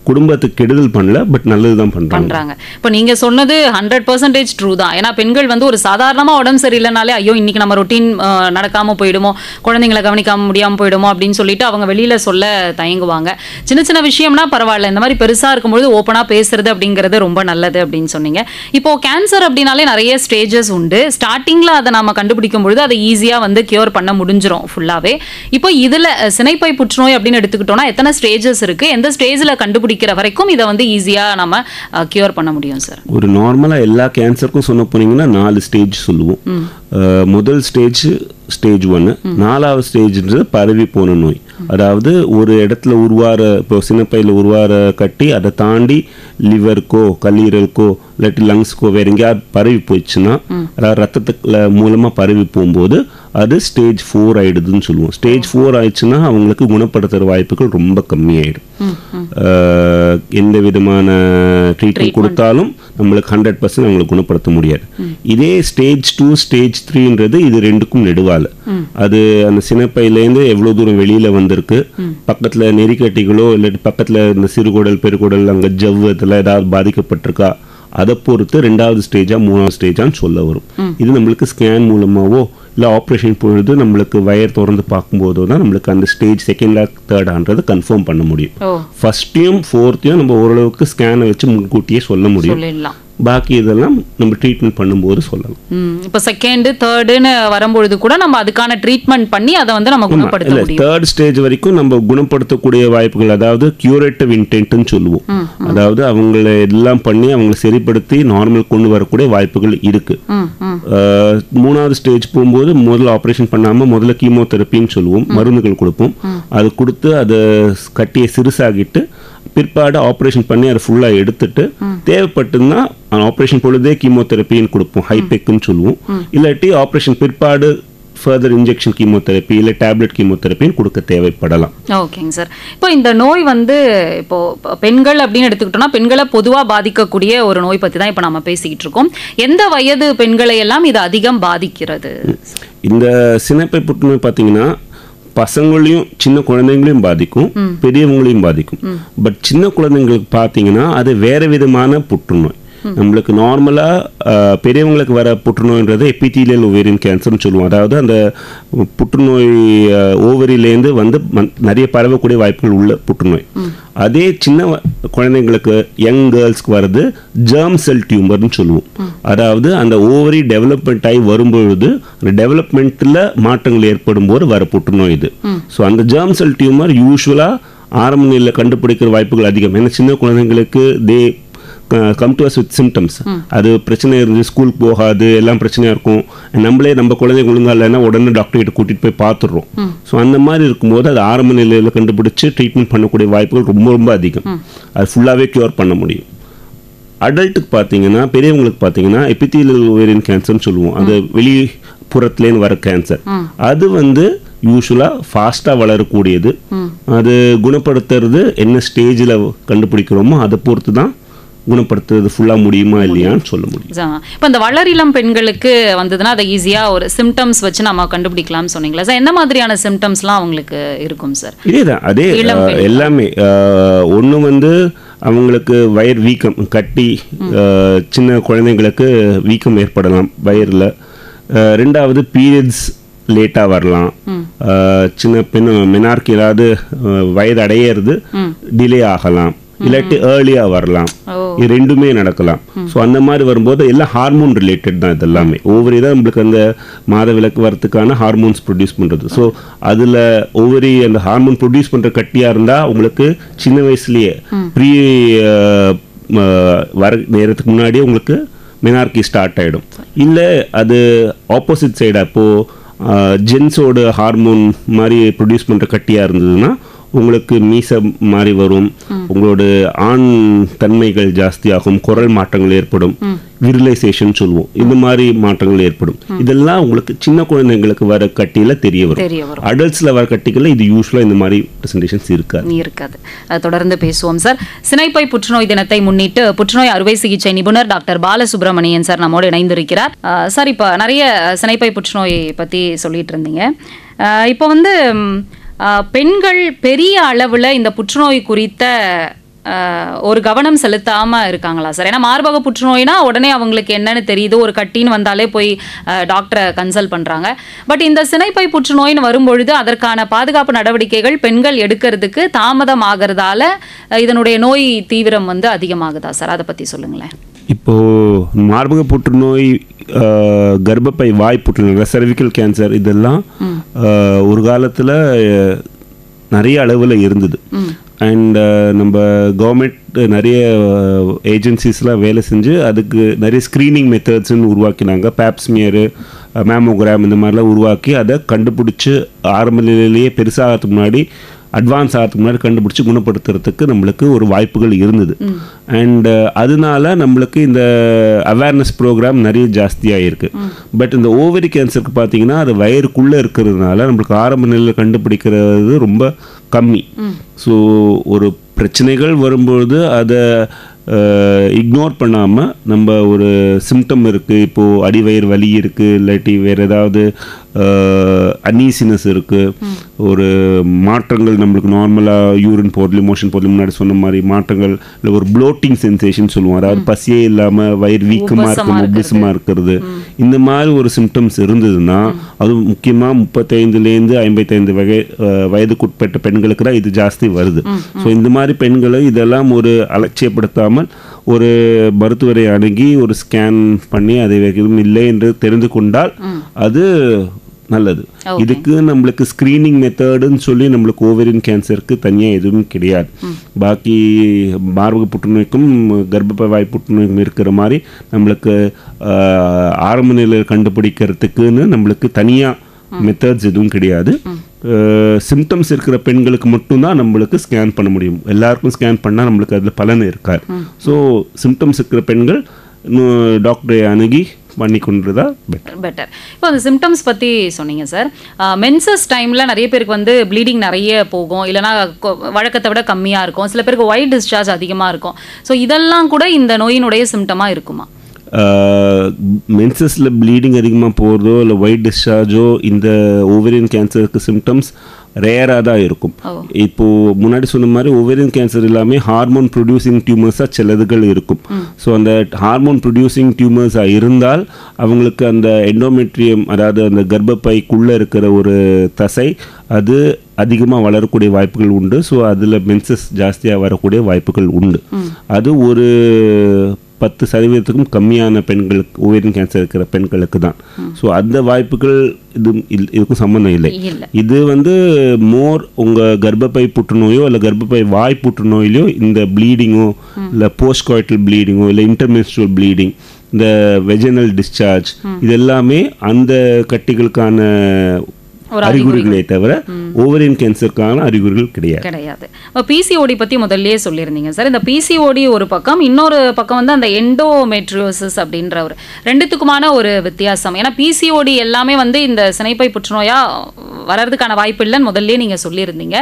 குடும்பத்துக்கு கெடுதல் பண்ணல, பட் நல்லதுதான் பண்றாங்க. இப்போ நீங்க சொன்னது 100% ட்ரூ தான். ஏன்னா பெண்கள் வந்து ஒரு சாதாரணமா உடம்பு சரியில்லைனாலே ஐயோ இன்னைக்கு நம்ம ரொட்டீன் நடக்காம போயிடுமோ, குழந்தைங்களை கவனிக்காம முடியாம போயிடுமோ அப்படின்னு சொல்லிட்டு அவங்க வெளியில சொல்ல தயங்குவாங்க. சின்ன சின்ன விஷயம்னா பரவாயில்ல, இந்த மாதிரி பெருசா இருக்கும்போது ஓப்பனா பேசுறது அப்படிங்கிறது ரொம்ப நல்லது அப்படின்னு சொன்னீங்க. இப்போ கேன்சர் அப்படின்னாலே நிறைய ஸ்டேஜஸ் உண்டு. ஸ்டார்டிங்ல அதை நம்ம கண்டுபிடிக்கும் பொழுது அதை ஈஸியா வந்து கியூர் பண்ண முடிஞ்சிரும் ஃபுல்லாவே. இப்போ இதுல சினைப்பை புற்றுநோய் அப்படின்னு எடுத்துக்கிட்டோம்னா எத்தனை ஸ்டேஜஸ் இருக்கு, எந்த ஸ்டேஜ்ல கண்டுபிடிக்கிற வரைக்கும் இதை வந்து ஈஸியா நம்ம கியூர் பண்ண முடியும் சார்? ஒரு நார்மலா எல்லா கேன்சருக்கும் சொன்ன போனீங்கன்னா 4 ஸ்டேஜ் சொல்லுவோம். முதல் ஸ்டேஜ் 1, 4வது ஸ்டேஜ்ன்றது பரவி போன நோய். அதாவது ஒரு இடத்துல உருவார, இப்போ சின்னப்பையில் உருவார கட்டி அதை தாண்டி லிவருக்கோ கல்லீரலுக்கோ இல்லாட்டி லங்ஸ்க்கோ வேற எங்கேயாவது பரவி போயிடுச்சுன்னா, அதாவது ரத்தத்துக்குள்ள மூலமா பரவி போகும்போது அது ஸ்டேஜ் 4 ஆயிடுதுன்னு சொல்லுவோம். ஸ்டேஜ் 4 ஆயிடுச்சுன்னா அவங்களுக்கு குணப்படுத்துற வாய்ப்புகள் ரொம்ப கம்மியாயிடும். எந்த விதமான ட்ரீட்மெண்ட் கொடுத்தாலும் நம்மளுக்கு 100% அவங்களுக்கு குணப்படுத்த முடியாது. இதே ஸ்டேஜ் 2 ஸ்டேஜ் 3ன்றது இது ரெண்டுக்கும் நெடுவால. அது அந்த சினைப்பையிலேருந்து எவ்வளவு தூரம் வெளியில வந்திருக்கு, பக்கத்துல நெறிக்கட்டிகளோ இல்லாட்டி பக்கத்துல இந்த சிறுகுடல் பெருகுடல் அங்க ஜவ்வு இதெல்லாம் ஏதாவது பாதிக்கப்பட்டிருக்கா, அதை பொறுத்து 2வது ஸ்டேஜா 3வது ஸ்டேஜான்னு சொல்ல வரும். இது நம்மளுக்கு ஸ்கேன் மூலமாவோ இல்லை ஆப்ரேஷன் பொழுது நம்மளுக்கு வயர் திறந்து பார்க்கும்போதோ தான் நம்மளுக்கு அந்த ஸ்டேஜ் 2nd 3rd கன்ஃபார்ம் பண்ண முடியும். ஃபர்ஸ்ட்டையும் 4த்தையும் நம்ம ஓரளவுக்கு ஸ்கேனை வச்சு முன்கூட்டியே சொல்ல முடியும். பாக்கி இதெல்லாம் நம்ம ட்ரீட்மெண்ட் பண்ணும்போது சொல்லலாம். இப்போ 2nd 3rd வரும்பொழுது கூட நம்ம அதுக்கான ட்ரீட்மெண்ட் பண்ணி அதை வந்து நம்ம குணப்படுத்த முடியும். 3rd ஸ்டேஜ் வரைக்கும் நம்ம குணப்படுத்தக்கூடிய வாய்ப்புகள், அதாவது கியூரேட்டிவ் இன்டென்ட்னு சொல்லுவோம். அதாவது அவங்களை எல்லாம் பண்ணி அவங்களை சரிப்படுத்தி நார்மல் கொண்டு வரக்கூடிய வாய்ப்புகள் இருக்கு. 3வது ஸ்டேஜ் போகும்போது முதல்ல ஆப்ரேஷன் பண்ணாம முதல்ல கீமோதெரப்பின்னு சொல்லுவோம், மருந்துகள் கொடுப்போம். அது கொடுத்து அதை கட்டியை சிறுசாகிட்டு பிற்பாடு ஆப்ரேஷன் பண்ணி அதை ஃபுல்லாக எடுத்துட்டு தேவைப்பட்டுன்னா ஆப்ரேஷன் பொழுதே கீமோதெரப்பின்னு கொடுப்போம், ஹைபெக்னு சொல்லுவோம். இல்லாட்டி ஆப்ரேஷன் பிற்பாடு ஃபர்தர் இன்ஜெக்ஷன் கீமோதெரப்பி இல்லை டேப்லெட் கீமோதெரப்பின்னு கொடுக்க தேவைப்படலாம். ஓகேங்க சார். இப்போ இந்த நோய் வந்து இப்போ பெண்கள் அப்படின்னு எடுத்துக்கிட்டோம்னா பெண்களை பொதுவாக பாதிக்கக்கூடிய ஒரு நோய் பற்றி தான் இப்போ நம்ம பேசிக்கிட்டு இருக்கோம். எந்த வயது பெண்களை எல்லாம் இது அதிகம் பாதிக்கிறது? இந்த சினைப்பை புற்றுநோய் பார்த்தீங்கன்னா பசங்களையும் சின்ன குழந்தைங்களையும் பாதிக்கும், பெரியவங்களையும் பாதிக்கும். பட் சின்ன குழந்தைங்களுக்கு பார்த்தீங்கன்னா அது வேற விதமான புற்றுநோய். நம்மளுக்கு நார்மலா பெரியவங்களுக்கு வர புற்றுநோய்ன்றது எபிதீலியல் ஓவேரியன் கேன்சர்னு சொல்லுவோம். அதாவது அந்த புற்றுநோய் ஓவரியிலேருந்து வந்து நிறைய பரவக்கூடிய வாய்ப்புகள் உள்ள புற்றுநோய். அதே சின்ன குழந்தைங்களுக்கு யங் கேர்ள்ஸ்க்கு வர்றது ஜெர்ம் செல் டியூமர்னு சொல்லுவோம். அதாவது அந்த ஓவரி டெவலப்மெண்ட் ஆகி வரும்பொழுது அந்த டெவலப்மெண்ட்டில் மாற்றங்கள் ஏற்படும் போது வர புற்றுநோய் இது. ஸோ அந்த ஜெர்ம் செல் டியூமர் யூஸ்வலாக ஆரம்ப நிலையில் கண்டுபிடிக்கிற வாய்ப்புகள் அதிகம். ஏன்னா சின்ன குழந்தைங்களுக்கு come to us with symptoms. அது பிரச்சனை இருந்து ஸ்கூல் போகாது, எல்லாம் பிரச்சனையாக இருக்கும். நம்ம குழந்தைங்க ஒழுங்கா இல்லைன்னா உடனே டாக்டர் கிட்ட கூட்டிகிட்டு போய் பார்த்துடுறோம். ஸோ அந்த மாதிரி இருக்கும்போது அது ஆரம்ப நிலையில் கண்டுபிடிச்சு ட்ரீட்மெண்ட் பண்ணக்கூடிய வாய்ப்புகள் ரொம்ப ரொம்ப அதிகம். அது ஃபுல்லாகவே க்யூர் பண்ண முடியும். அடல்ட்டுக்கு பார்த்தீங்கன்னா பெரியவங்களுக்கு பார்த்தீங்கன்னா எபிதீலியல் ஓவேரியன் கேன்சர்னு சொல்லுவோம். அது வெளிப்புறத்துலேருந்து வர கேன்சர். அது வந்து யூஸ்வலாக ஃபாஸ்ட்டாக வளரக்கூடியது. அது குணப்படுத்துறது என்ன ஸ்டேஜில் கண்டுபிடிக்கிறோமோ அதை பொறுத்து தான் குணப்படுத்துறது ஃபுல்லாக முடியுமா இல்லையான்னு சொல்ல முடியும். இப்போ இந்த வளரிளம் பெண்களுக்கு வந்ததுன்னா அதை ஈஸியாக ஒரு சிம்டம்ஸ் வச்சு நம்ம கண்டுபிடிக்கலாம்னு சொன்னீங்களா சார்? எந்த மாதிரியான சிம்டம்ஸ்லாம் அவங்களுக்கு இருக்கும் சார்? இதேதான், அதே எல்லாமே. ஒன்று வந்து அவங்களுக்கு வயிறு வீக்கம், கட்டி, சின்ன குழந்தைங்களுக்கு வீக்கம் ஏற்படலாம் வயிறில். 2வது பீரியட்ஸ் லேட்டாக வரலாம். சின்ன மெனார்க் ஏதாவது வயது அடையிறது டிலே ஆகலாம். இல்லாட்டி ஏர்லியாக வரலாம், இது ரெண்டுமே நடக்கலாம். ஸோ அந்த மாதிரி வரும்போது எல்லாம் ஹார்மோன் ரிலேட்டட் தான். இது எல்லாமே ஓவரி தான் நம்மளுக்கு அந்த மாதவிலக்கு வரத்துக்கான ஹார்மோன்ஸ் ப்ரொடியூஸ் பண்ணுறது. ஸோ அதில் ஓவரி அந்த ஹார்மோன் ப்ரொடியூஸ் பண்ணுற கட்டியாக இருந்தால் உங்களுக்கு சின்ன வயசுலேயே ப்ரீ வர நேரத்துக்கு முன்னாடியே உங்களுக்கு மெனார்கி ஸ்டார்ட் ஆகிடும். இல்லை அது ஆப்போசிட் சைடாக இப்போது ஜென்ஸோட ஹார்மோன் மாதிரி ப்ரொடியூஸ் பண்ணுற கட்டியாக இருந்ததுன்னா உங்களுக்கு மீசை மாறி வரும், உங்களோட ஆண் தன்மைகள் ஜாஸ்தியாகும், குரல் மாற்றங்கள் ஏற்படும், விரிலைசேஷன் சொல்லுவோம், இந்த மாதிரி மாற்றங்கள் ஏற்படும். இதெல்லாம் உங்களுக்கு சின்ன குழந்தைங்களுக்கு வர கட்டியில் தெரிய வரும். அடல்ட்ஸில் வர கட்டிகளில் இது யூஸ்வலாக இந்த மாதிரி பிரசன்டேஷன்ஸ் இருக்காது. தொடர்ந்து பேசுவோம் சார். சினைப்பை புற்றுநோய் தினத்தை முன்னிட்டு புற்றுநோய் அறுவை சிகிச்சை நிபுணர் டாக்டர் பாலசுப்ரமணியன் சார் நம்மோடு இணைந்திருக்கிறார். சார், இப்போ நிறைய சினைப்பை புற்றுநோய் பற்றி சொல்லிட்டு இருந்தீங்க. இப்போ வந்து பெண்கள் பெரிய அளவில் இந்த புற்றுநோய் குறித்த ஒரு கவனம் செலுத்தாமல் இருக்காங்களா சார்? ஏன்னா மார்பக புற்றுநோய்னா உடனே அவங்களுக்கு என்னன்னு தெரியுது, ஒரு கட்டின்னு வந்தாலே போய் டாக்டரை கன்சல்ட் பண்ணுறாங்க. பட் இந்த சினைப்பை புற்றுநோயின்னு வரும்பொழுது அதற்கான பாதுகாப்பு நடவடிக்கைகள் பெண்கள் எடுக்கிறதுக்கு தாமதம் ஆகிறதால இதனுடைய நோய் தீவிரம் வந்து அதிகமாகுதா சார்? அதை பற்றி சொல்லுங்களேன். இப்போது மார்பக புற்றுநோய், கர்ப்பப்பை வாய் புற்றுநோய், சர்விக்கல் கேன்சர், இதெல்லாம் ஒரு காலத்தில் நிறைய அளவில் இருந்தது. அண்ட் நம்ம கவர்மெண்ட் நிறைய ஏஜென்சிஸ்லாம் வேலை செஞ்சு அதுக்கு நிறைய ஸ்க்ரீனிங் மெத்தட்ஸ்ன்னு உருவாக்கினாங்க. பேப்ஸ்மியரு, மேமோகிராம் இந்த மாதிரிலாம் உருவாக்கி அதை கண்டுபிடிச்சி ஆரம்ப நிலையிலேயே பெருசாகிறதுக்கு முன்னாடி, அட்வான்ஸ் ஆகிறதுக்கு முன்னாடி கண்டுபிடிச்சி குணப்படுத்துறதுக்கு நம்மளுக்கு ஒரு வாய்ப்புகள் இருந்தது. அண்ட் அதனால நம்மளுக்கு இந்த அவேர்னஸ் ப்ரோக்ராம் நிறைய ஜாஸ்தியாக இருக்குது. பட் இந்த ஓவரி கேன்சருக்கு பார்த்தீங்கன்னா அது வயிறுக்குள்ளே இருக்கிறதுனால நம்மளுக்கு ஆரம்ப நிலையில் கண்டுபிடிக்கிறது ரொம்ப கம்மி. ஸோ ஒரு பிரச்சனைகள் வரும்பொழுது அதை இக்னோர் பண்ணாமல் நம்ம ஒரு சிம்டம் இருக்குது, இப்போது அடிவயிறு வலி இருக்குது, இல்லாட்டி வேறு ஏதாவது அனீசினஸ் இருக்குது, ஒரு மாற்றங்கள் நம்மளுக்கு நார்மலாக யூரின் போடல, மோஷன் போடல, முன்னாடி சொன்ன மாதிரி மாற்றங்கள், இல்லை ஒரு ப்ளோட்டிங் சென்சேஷன் சொல்லுவோம், அதாவது பசியே இல்லாமல் வயிறு வீக்கமாக இருக்கும், உபசமாக இருக்கிறது, இந்த மாதிரி ஒரு சிம்டம்ஸ் இருந்ததுன்னா, அதுவும் முக்கியமாக 35லேருந்து 55 வயதுக்குட்பட்ட பெண்களுக்கு தான் இது ஜாஸ்தி வருது. ஸோ இந்த மாதிரி பெண்களை இதெல்லாம் ஒரு அலட்சியப்படுத்தாமல் ஒரு மருத்துவரை அணுகி ஒரு ஸ்கேன் பண்ணி அதை எதுவும் இல்லை என்று தெரிந்து கொண்டால் அது நல்லது. இதுக்கு நம்மளுக்கு ஸ்க்ரீனிங் மெத்தடுன்னு சொல்லி நம்மளுக்கு ஓவரியன் கேன்சருக்கு தனியாக எதுவும் கிடையாது. பாக்கி மார்பக புற்றுநோய்க்கும் கர்ப்பப்பை வாய் புற்றுநோய்க்கும் இருக்கிற மாதிரி நம்மளுக்கு ஆரம்ப நிலையில் கண்டுபிடிக்கிறதுக்குன்னு நம்மளுக்கு தனியாக மெத்தட்ஸ் எதுவும் கிடையாது. சிம்டம்ஸ் இருக்கிற பெண்களுக்கு மட்டும்தான் நம்மளுக்கு ஸ்கேன் பண்ண முடியும். எல்லாருக்கும் ஸ்கேன் பண்ணால் நம்மளுக்கு அதில் பலன் இருக்காது. ஸோ சிம்டம்ஸ் இருக்கிற பெண்கள் டாக்டரை அணுகி பண்ணி கொண்டுதான் பெட்டர். இப்போ அந்த சிம்டம்ஸ் பற்றி சொன்னீங்க சார். மென்சஸ் டைமில் நிறைய பேருக்கு வந்து ப்ளீடிங் நிறைய போகும், இல்லைனா வழக்கத்தை விட கம்மியாக இருக்கும், சில பேருக்கு ஒயிட் டிஸ்சார்ஜ் அதிகமாக இருக்கும். ஸோ இதெல்லாம் கூட இந்த நோயினுடைய சிம்டமாக இருக்குமா? மென்சஸில் ப்ளீடிங் அதிகமாக போகிறதோ இல்லை ஒயிட் டிஸ்சார்ஜோ இந்த ஓவரியன் கேன்சருக்கு சிம்டம்ஸ் ரேராக தான் இருக்கும். இப்போது முன்னாடி சொன்ன மாதிரி ஓவரியன் கேன்சர் எல்லாமே ஹார்மோன் ப்ரொடியூசிங் டியூமர்ஸாக சிலதுகள் இருக்கும். ஸோ அந்த ஹார்மோன் ப்ரொடியூசிங் டியூமர்ஸாக இருந்தால் அவங்களுக்கு அந்த எண்டோமெட்ரியம், அதாவது அந்த கர்ப்பப்பைக்குள்ளே இருக்கிற ஒரு தசை, அது அதிகமாக வளரக்கூடிய வாய்ப்புகள் உண்டு. ஸோ அதில் மென்சஸ் ஜாஸ்தியாக வரக்கூடிய வாய்ப்புகள் உண்டு. அது ஒரு 10% கம்மியான பெண்களுக்கு, ஓவரியன் கேன்சர் இருக்கிற பெண்களுக்கு தான். ஸோ அந்த வாய்ப்புகள் இதுக்கும் சம்மந்தம் இல்லை. இது வந்து மோர் உங்கள் கர்ப்பப்பை புற்றுநோயோ இல்லை கர்ப்பப்பை வாய் புற்றுநோயிலையோ இந்த ப்ளீடிங்கோ இல்லை போஸ்ட் காய்டல் ப்ளீடிங்கோ இல்லை இன்டர்மென்ஸ்ட்ரல் ப்ளீடிங், இந்த வெஜினல் டிஸ்சார்ஜ், இது எல்லாமே அந்த கட்டிகளுக்கான அறிகுறிகளே தவிர ஓவரியன் கேன்சருக்கான அறிகுறிகள் கிடையாது. பிசிஓடி பத்தி முதல்லயே சொல்லியிருந்தீங்க சார். இந்த பிசிஓடி ஒரு பக்கம், இன்னொரு பக்கம் வந்து அந்த எண்டோமெட்ரியோசிஸ் அப்படின்ற ஒரு ரெண்டுத்துக்குமான ஒரு வித்தியாசம். ஏன்னா பிசிஓடி எல்லாமே வந்து இந்த சினைப்பை புற்றுநோயா வர்றதுக்கான வாய்ப்பு இல்லைன்னு முதல்ல நீங்க சொல்லியிருந்தீங்க.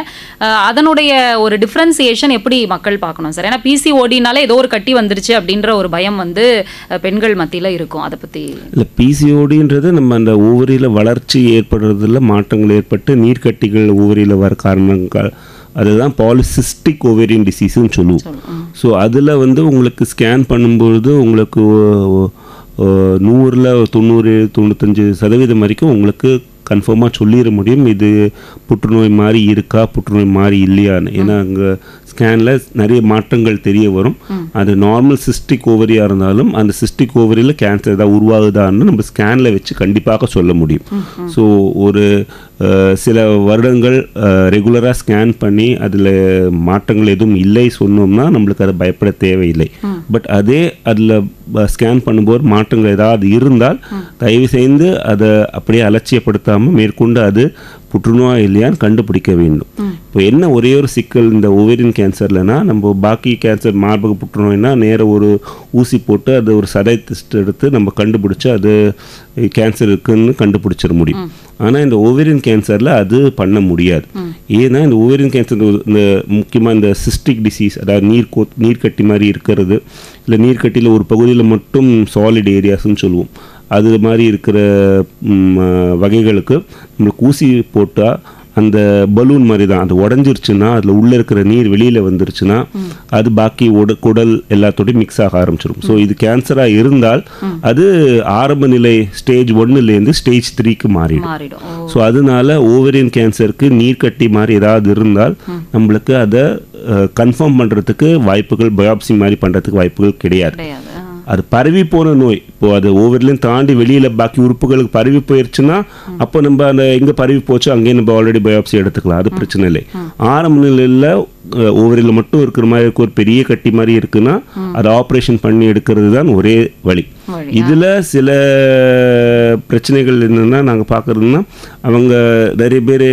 அதனுடைய ஒரு டிஃபரன்சியேஷன் எப்படி மக்கள் பார்க்கணும் சார்? ஏன்னா பிசிஓடினால ஏதோ ஒரு கட்டி வந்துருச்சு அப்படின்ற ஒரு பயம் வந்து பெண்கள் மத்தியில இருக்கும். அதை பத்தி இல்லை, பிசிஓடின்றது நம்ம அந்த ஓவரியில் வளர்ச்சி ஏற்படுறதுல மாற்றங்கள் ஏற்பட்டு நீர்க்கட்டிகள் ஓவரியில் வர காரணங்கள், அதுதான் பாலிசிஸ்டிக் ஓவேரியன் டிசீஸ்ன்னு சொல்லுவோம். ஸோ அதில் வந்து உங்களுக்கு ஸ்கேன் பண்ணும்பொழுது உங்களுக்கு 100ல் 90-95% வரைக்கும் உங்களுக்கு கன்ஃபார்மாக சொல்லிட முடியும் இது புற்றுநோய் மாதிரி இருக்கா, புற்றுநோய் மாதிரி இல்லையான்னு. ஏன்னா அங்கே ஸ்கேனில் நிறைய மாற்றங்கள் தெரிய வரும். அது நார்மல் சிஸ்டிக் ஓவரியாக இருந்தாலும் அந்த சிஸ்டிக் ஓவரியில் கேன்சர் ஏதாவது உருவாகுதான்னு நம்ம ஸ்கேனில் வச்சு கண்டிப்பாக சொல்ல முடியும். ஸோ ஒரு சில வருடங்கள் ரெகுலராக ஸ்கேன் பண்ணி அதில் மாற்றங்கள் எதுவும் இல்லை சொன்னோம்னா நம்மளுக்கு அதை பயப்பட தேவையில்லை. பட் அதே அதில் ஸ்கேன் பண்ணும்போது மாற்றங்கள் ஏதாவது இருந்தால் தயவு செய்து அதை அப்படியே அலட்சியப்படுத்தாமல் மேற்கொண்டு அது புற்றுநோய் இல்லையான்னு கண்டுபிடிக்க வேண்டும். இப்போ என்ன ஒரே ஒரு சிக்கல் இந்த ஓவேரியன் கேன்சர்லனா, நம்ம பாக்கி கேன்சர் மார்பக புற்றுநோய்னா நேர ஒரு ஊசி போட்டு அது ஒரு சதை டெஸ்ட் எடுத்து நம்ம கண்டுபிடிச்சு அது கேன்சர் இருக்குன்னு கண்டுபிடிச்சிட முடியும். ஆனால் இந்த ஓவேரியன் கேன்சரில் அது பண்ண முடியாது. ஏன்னா இந்த ஓவேரியன் கேன்சர் இந்த முக்கியமாக இந்த சிஸ்டிக் டிசீஸ், அதாவது நீர்க்கட்டி மாதிரி இருக்கிறது, இல்லை நீர்க்கட்டியில் ஒரு பகுதியில் மட்டும் சாலிட் ஏரியாஸ்ன்னு சொல்லுவோம், அது மாதிரி இருக்கிற வகைகளுக்கு நம்மளுக்கு ஊசி போட்டால் அந்த பலூன் மாதிரி தான், அது உடஞ்சிருச்சுன்னா அதில் உள்ளே இருக்கிற நீர் வெளியில் வந்துருச்சுன்னா அது பாக்கி குடல் எல்லாத்தோடையும் மிக்ஸ் ஆக ஆரம்பிச்சிடும். ஸோ இது கேன்சராக இருந்தால் அது ஆரம்ப நிலை ஸ்டேஜ் 1லேருந்து ஸ்டேஜ் 3க்கு மாறிடும். ஸோ அதனால ஓவேரியன் கேன்சருக்கு நீர்க்கட்டி மாதிரி ஏதாவது இருந்தால் நம்மளுக்கு அதை கன்ஃபார்ம் பண்ணுறதுக்கு வாய்ப்புகள், பயாப்சி மாதிரி பண்ணுறதுக்கு வாய்ப்புகள் கிடையாது. அது பரவி போன நோய், இப்போ அது ஓவர்லையும் தாண்டி வெளியில் பாக்கி உறுப்புகளுக்கு பரவி போயிடுச்சுன்னா அப்போ நம்ம அந்த எங்கே பரவி போச்சோ அங்கேயே நம்ம ஆல்ரெடி பயாப்சி எடுத்துக்கலாம், அது பிரச்சனை இல்லை. ஆரம்ப நிலையில் ஓவரில் மட்டும் இருக்கிற மாதிரி இருக்க ஒரு பெரிய கட்டி மாதிரி இருக்குன்னா அதை ஆப்ரேஷன் பண்ணி எடுக்கிறது தான் ஒரே வழி. இதில் சில பிரச்சனைகள் என்னென்னா நாங்கள் பார்க்குறதுன்னா, அவங்க நிறைய பேர்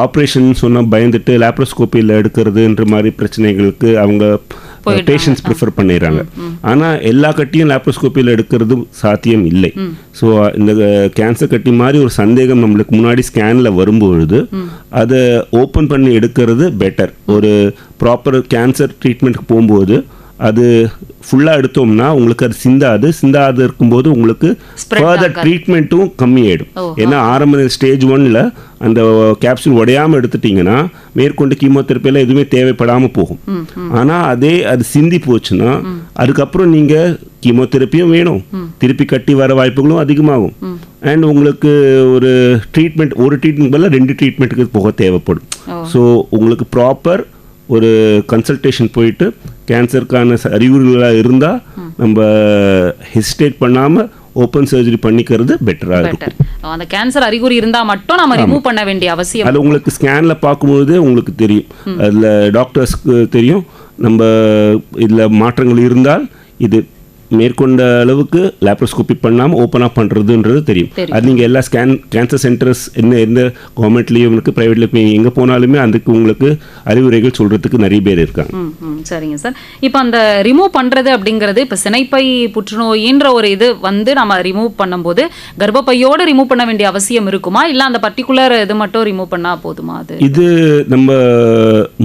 ஆப்ரேஷன் சொன்னால் பயந்துட்டு லேப்ரோஸ்கோப்பியில் எடுக்கிறதுன்ற மாதிரி பிரச்சனைகளுக்கு அவங்க பேஷண்ட்ஸ் ப்ரிஃபர் பண்ணிடுறாங்க. ஆனால் எல்லா கட்டியும் லேப்ரோஸ்கோப்பியில் எடுக்கிறது சாத்தியம் இல்லை. ஸோ இந்த கேன்சர் கட்டி மாதிரி ஒரு சந்தேகம் நம்மளுக்கு முன்னாடி ஸ்கேனில் வரும்பொழுது அதை ஓப்பன் பண்ணி எடுக்கிறது பெட்டர். ஒரு ப்ராப்பர் கேன்சர் ட்ரீட்மெண்ட்டுக்கு போகும்போது அது ஃபுல்லாக எடுத்தோம்னா உங்களுக்கு அது சிந்தாது இருக்கும்போது உங்களுக்கு ஃபர்தர் ட்ரீட்மெண்ட்டும் கம்மியாயிடும். ஏன்னா ஆரம்ப ஸ்டேஜ் 1ல் அந்த கேப்சூல் உடையாமல் எடுத்துட்டிங்கன்னா மேற்கொண்டு கீமோதெரப்பியில் எதுவுமே தேவைப்படாமல் போகும். ஆனால் அது சிந்தி போச்சுன்னா அதுக்கப்புறம் நீங்கள் கீமோதெரப்பியும் வேணும், திருப்பி கட்டி வர வாய்ப்புகளும் அதிகமாகும். அண்ட் உங்களுக்கு ஒரு ட்ரீட்மெண்ட் பதிலாக 2 ட்ரீட்மெண்ட்டுக்கு போக தேவைப்படும். ஸோ உங்களுக்கு ப்ராப்பர் ஒரு கன்சல்டேஷன் போயிட்டு கேன்சருக்கான அறிகுறிகளாக இருந்தால் நம்ம ஹெசிடேட் பண்ணாமல் ஓப்பன் சர்ஜரி பண்ணிக்கிறது பெட்டராக இருக்கும். அந்த கேன்சர் அறிகுறி இருந்தால் மட்டும் நம்ம ரிமூவ் பண்ண வேண்டிய அவசியம் அது உங்களுக்கு ஸ்கேனில் பார்க்கும்போது உங்களுக்கு தெரியும், அதில் டாக்டர்ஸ்க்கு தெரியும் நம்ம இதில் மாற்றங்கள் இருந்தால் இது மேற்கொண்ட அளவுக்கு லேப்ரோஸ்கோபி பண்ணாமல் ஓப்பனாக பண்ணுறதுன்றது தெரியும். அது நீங்கள் எல்லா கேன்சர் சென்டர்ஸ் எந்த கவர்மெண்ட்லேயும் இருக்குது, ப்ரைவேட்லேயும் எங்கே போனாலுமே அதுக்கு உங்களுக்கு அறிவுரைகள் சொல்கிறதுக்கு நிறைய பேர் இருக்காங்க. சரிங்க சார். இப்போ அந்த ரிமூவ் பண்ணுறது அப்படிங்கிறது, இப்போ சினைப்பை புற்றுநோயின்ற ஒரு இது நம்ம ரிமூவ் பண்ணும்போது கர்ப்பப்பையோடு ரிமூவ் பண்ண வேண்டிய அவசியம் இருக்குமா, இல்லை அந்த பர்டிகுலர் இது மட்டும் ரிமூவ் பண்ணால் போதுமா? இது நம்ம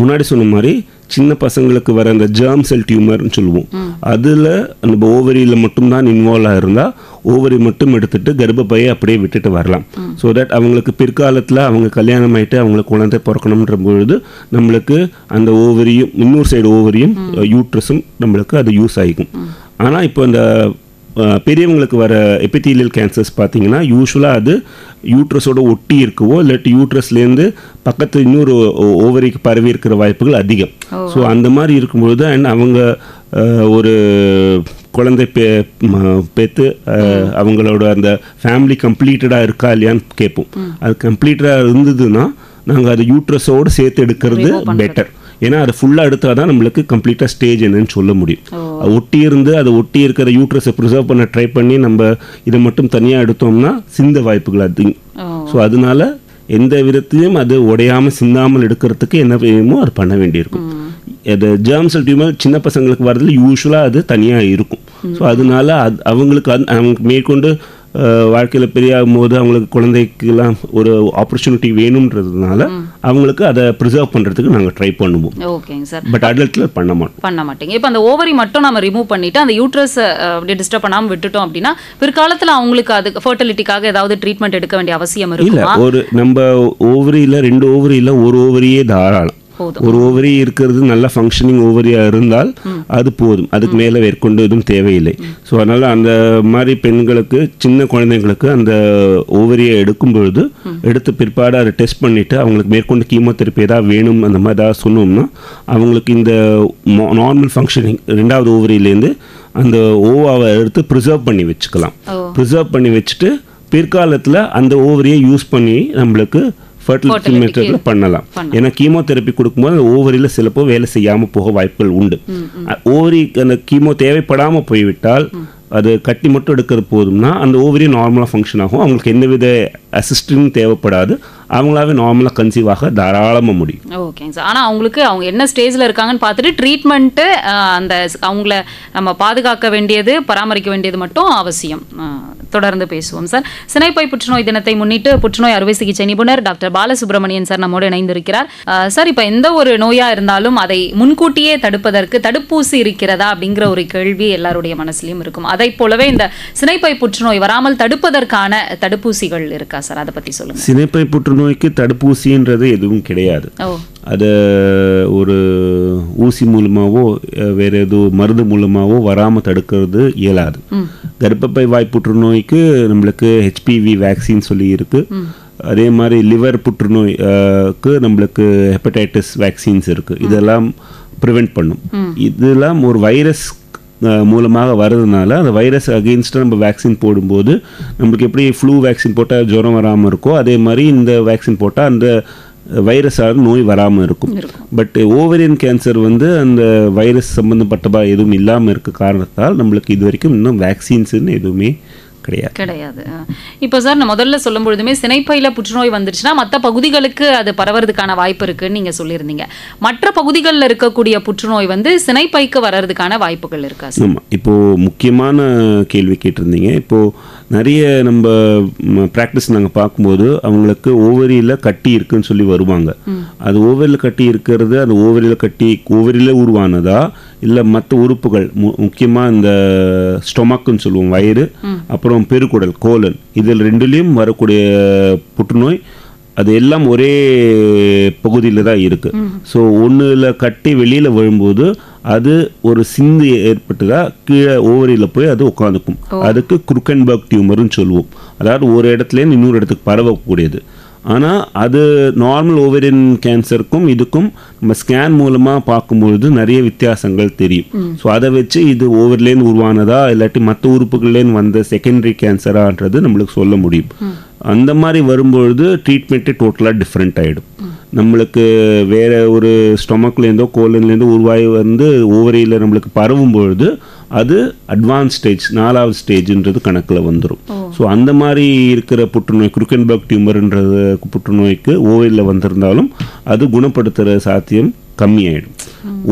முன்னாடி சொன்ன மாதிரி சின்ன பசங்களுக்கு வர அந்த ஜெர்ம் செல் டியூமர்னு சொல்லுவோம், அதில் நம்ம ஓவரியில் மட்டும்தான் இன்வால்வ் ஆகிருந்தால் ஓவரி மட்டும் எடுத்துட்டு கர்ப்பப்பையை அப்படியே விட்டுட்டு வரலாம். ஸோ தட் அவங்களுக்கு பிற்காலத்தில் அவங்க கல்யாணம் ஆகிட்டு அவங்களுக்கு குழந்தை பிறக்கணுன்ற பொழுது நம்மளுக்கு அந்த ஓவரியும் இன்னொரு சைடு ஓவரியும் யூட்ரஸும் நம்மளுக்கு அது யூஸ் ஆகிக்கும். ஆனால் இப்போ அந்த பெரியவங்களுக்கு வர எபித்தீலியல் கேன்சர்ஸ் பார்த்தீங்கன்னா யூஸ்வலாக அது யூட்ரஸோட ஒட்டி இருக்கவோ இல்லாட்டி யூட்ரஸ்லேருந்து பக்கத்து இன்னொரு ஓவரிக்கு பரவி இருக்கிற வாய்ப்புகள் அதிகம். ஸோ அந்த மாதிரி இருக்கும்பொழுது அண்ட் அவங்க ஒரு குழந்தை பெற்று அவங்களோட அந்த ஃபேமிலி கம்ப்ளீட்டடாக இருக்கா இல்லையான்னு கேட்போம். அது கம்ப்ளீட்டடாக இருந்ததுன்னா நாங்கள் அதை யூட்ரஸோடு சேர்த்து எடுக்கிறது பெட்டர். ஏன்னா அது ஃபுல்லாக எடுத்தால் தான் நம்மளுக்கு கம்ப்ளீட்டாக ஸ்டேஜ் என்னன்னு சொல்ல முடியும். ஒட்டி இருந்து அதை ஒட்டி இருக்கிற யூட்ரஸை ப்ரிசர்வ் பண்ண ட்ரை பண்ணி நம்ம இதை மட்டும் தனியாக எடுத்தோம்னா சிந்த வாய்ப்புகள் அதிகம். ஸோ அதனால எந்த விதத்திலையும் அது உடையாமல் சிந்தாமல் எடுக்கிறதுக்கு என்ன வேணுமோ அது பண்ண வேண்டியிருக்கும். அது ஜெர்ம் செல் டியூமர் சின்ன பசங்களுக்கு வரதுல யூஸ்வலாக அது தனியாக இருக்கும். ஸோ அதனால அவங்களுக்கு மேற்கொண்டு வாழ்க்கையில் பெரியாகும் போது அவங்களுக்கு குழந்தைக்கெல்லாம் ஒரு ஆப்பர்ச்சுனிட்டி வேணுன்றதுனால அவங்களுக்கு அதை ப்ரிசர்வ் பண்ணுறதுக்கு நாங்கள் ட்ரை பண்ணுவோம். ஓகேங்க சார். பட் அடல்ட்டில் பண்ண மாட்டேங்க. இப்போ அந்த ஓவரி மட்டும் நம்ம ரிமூவ் பண்ணிவிட்டு அந்த யூட்ரஸ் அப்படியே டிஸ்டர்ப் பண்ணாமல் விட்டுட்டோம் அப்படின்னா பிற்காலத்தில் அவங்களுக்கு அதுக்கு ஃபர்டிலிட்டிக்காக ஏதாவது ட்ரீட்மெண்ட் எடுக்க வேண்டிய அவசியம் இருக்குமா? இல்லை, ஒரு நம்ம ஓவரியில் 2 ஓவரியில் ஒரு ஓவரியே தாராளம். ஒரு ஓவரி இருக்கிறது நல்ல ஃபங்க்ஷனிங் ஓவரியாக இருந்தால் அது போதும், அதுக்கு மேலே மேற்கொண்டு எதுவும் தேவையில்லை. ஸோ அதனால் அந்த மாதிரி பெண்களுக்கு, சின்ன குழந்தைங்களுக்கு அந்த ஓவரியை எடுக்கும் பொழுது எடுத்து பிற்பாடு அதை டெஸ்ட் பண்ணிவிட்டு அவங்களுக்கு மேற்கொண்டு கீமோதெரப்பி ஏதாவது வேணும் அந்த மாதிரி ஏதாவது சொன்னோம்னா அவங்களுக்கு இந்த நார்மல் ஃபங்க்ஷனிங் 2வது ஓவரியிலேருந்து அந்த ஓவாவை எடுத்து ப்ரிசர்வ் பண்ணி வச்சுக்கலாம். ப்ரிசர்வ் பண்ணி வச்சுட்டு பிற்காலத்தில் அந்த ஓவரியை யூஸ் பண்ணி நம்மளுக்கு ஃபர்டிலிட்டி மெத்தடில் பண்ணலாம். ஏன்னா கீமோதெரப்பி கொடுக்கும்போது அந்த ஓவரியில் சிலப்போ வேலை செய்யாமல் போக வாய்ப்புகள் உண்டு. ஓவரி அந்த கீமோ தேவைப்படாமல் போய்விட்டால் அது கட்டி மட்டும் எடுக்கிறது போதும்னா அந்த ஓவரி நார்மலாக ஃபங்க்ஷன் ஆகும். அவங்களுக்கு எந்தவித அசிஸ்டன்ட் தேவைப்படாது, அவங்களாவே நார்மலாக கன்சீவ் ஆக தாராளமாக முடியும். ஓகேங்க சார். ஆனால் அவங்களுக்கு அவங்க என்ன ஸ்டேஜில் இருக்காங்கன்னு பார்த்துட்டு ட்ரீட்மெண்ட்டு அந்த அவங்கள நம்ம பாதுகாக்க வேண்டியது, பராமரிக்க வேண்டியது மட்டும் அவசியம். தொடர்ந்து பேசுவோம் சார். சினைப்பை புற்றுநோய் தினத்தை முன்னிட்டு புற்றுநோய் அறுவை சிகிச்சை நிபுணர் டாக்டர் பாலசுப்ரமணியன் சார் நம்மோடு இணைந்திருக்கிறார். சார், இப்போ எந்த ஒரு நோயாக இருந்தாலும் அதை முன்கூட்டியே தடுப்பதற்கு தடுப்பூசி இருக்கிறதா அப்படிங்கிற ஒரு கேள்வி எல்லாருடைய மனசுலையும் இருக்கும். அதை போலவே இந்த சினைப்பை புற்றுநோய் வராமல் தடுப்பதற்கான தடுப்பூசிகள் இருக்கா சார்? அதை பற்றி சொல்லுங்கள். சினைப்பை புற்றுநோய்க்கு தடுப்பூசின்றது எதுவும் கிடையாது. அதை ஒரு ஊசி மூலமாகவோ வேறு ஏதோ மருந்து மூலமாகவோ வராமல் தடுக்கிறது இயலாது. கர்ப்பப்பை வாய் புற்றுநோய்க்கு நம்மளுக்கு ஹெச்பிவி வேக்சின் சொல்லி இருக்குது. அதே மாதிரி லிவர் புற்றுநோய்க்கு நம்மளுக்கு ஹெப்படைட்டிஸ் வேக்சின்ஸ் இருக்குது. இதெல்லாம் ப்ரிவெண்ட் பண்ணும். இதெல்லாம் ஒரு வைரஸ் மூலமாக வர்றதுனால அந்த வைரஸ் அகெயின்ஸ்டாக நம்ம வேக்சின் போடும்போது நம்மளுக்கு எப்படி ஃப்ளூ வேக்சின் போட்டால் ஜுரம் வராமல் இருக்கோ அதே மாதிரி இந்த வேக்சின் போட்டால் அந்த வைரஸால் நோய் வராமல் இருக்கும். பட் ஓவரியன் கேன்சர் அந்த வைரஸ் சம்மந்தப்பட்டபா எதுவும் இல்லாமல் இருக்க காரணத்தால் நம்மளுக்கு இது வரைக்கும் இன்னும் வேக்சின்ஸ்ன்னு எதுவுமே கிடையாது. இப்போ சார், நான் முதல்ல சொல்லும் பொழுதுமே சினைப்பையில புற்றுநோய் வந்துருச்சுன்னா மற்ற பகுதிகளுக்கு அது பரவறதுக்கான வாய்ப்பு இருக்குன்னு நீங்க சொல்லியிருந்தீங்க. மற்ற பகுதிகளில் இருக்கக்கூடிய புற்றுநோய் சினைப்பைக்கு வர்றதுக்கான வாய்ப்புகள் இருக்கா சார்? ஆமாம், இப்போ முக்கியமான கேள்வி கேட்டிருந்தீங்க. இப்போ நிறைய நம்ம ப்ராக்டிஸ் நாங்கள் பார்க்கும்போது அவங்களுக்கு ஓவரியில் கட்டி இருக்குன்னு சொல்லி வருவாங்க. அது ஓவரியில் கட்டி இருக்கிறது அந்த ஓவரியில் உருவானதா இல்லை மற்ற உறுப்புகள், முக்கியமாக இந்த ஸ்டொமக்குன்னு சொல்லுவோம், வயிறு, அப்புறம் பெருக்குடல், கோலன், இதில் ரெண்டுலேயும் வரக்கூடிய புற்றுநோய் அது எல்லாம் ஒரே பகுதியில் தான் இருக்குது. ஸோ ஒன்றில் கட்டி வெளியில் விழும்போது அது ஒரு சிந்து ஏற்பட்டுதா கீழே ஓவரியில் போய் அது உட்காந்துக்கும். அதுக்கு குருக்கன்பர்க் டியூமர்னு சொல்லுவோம். அதாவது ஒரு இடத்துலேருந்து இன்னொரு இடத்துக்கு பரவக்கூடியது. ஆனால் அது நார்மல் ஓவரியன் கேன்சருக்கும் இதுக்கும் நம்ம ஸ்கேன் மூலமாக பார்க்கும்பொழுது நிறைய வித்தியாசங்கள் தெரியும். ஸோ அதை வச்சு இது ஓவர்லேருந்து உருவானதா இல்லாட்டி மற்ற உறுப்புகள்லேருந்து வந்த செகண்டரி கேன்சரான்றது நம்மளுக்கு சொல்ல முடியும். அந்த மாதிரி வரும்பொழுது ட்ரீட்மெண்ட்டே டோட்டலாக டிஃப்ரெண்ட் ஆகிடும். நம்மளுக்கு வேறு ஒரு ஸ்டொமக்லேருந்தோ கோலன்லேருந்தோ உருவாகி ஓவரியில் நம்மளுக்கு பரவும் பொழுது அது அட்வான்ஸ் ஸ்டேஜ், 4வது ஸ்டேஜ்ன்றது கணக்கில் வந்துடும். ஸோ அந்த மாதிரி இருக்கிற புற்றுநோய், குருக்கன்பர்க் டியூமர்ன்றது புற்றுநோய்க்கு ஓவரியில் வந்திருந்தாலும் அது குணப்படுத்துகிற சாத்தியம் கம்மியாயிடும்.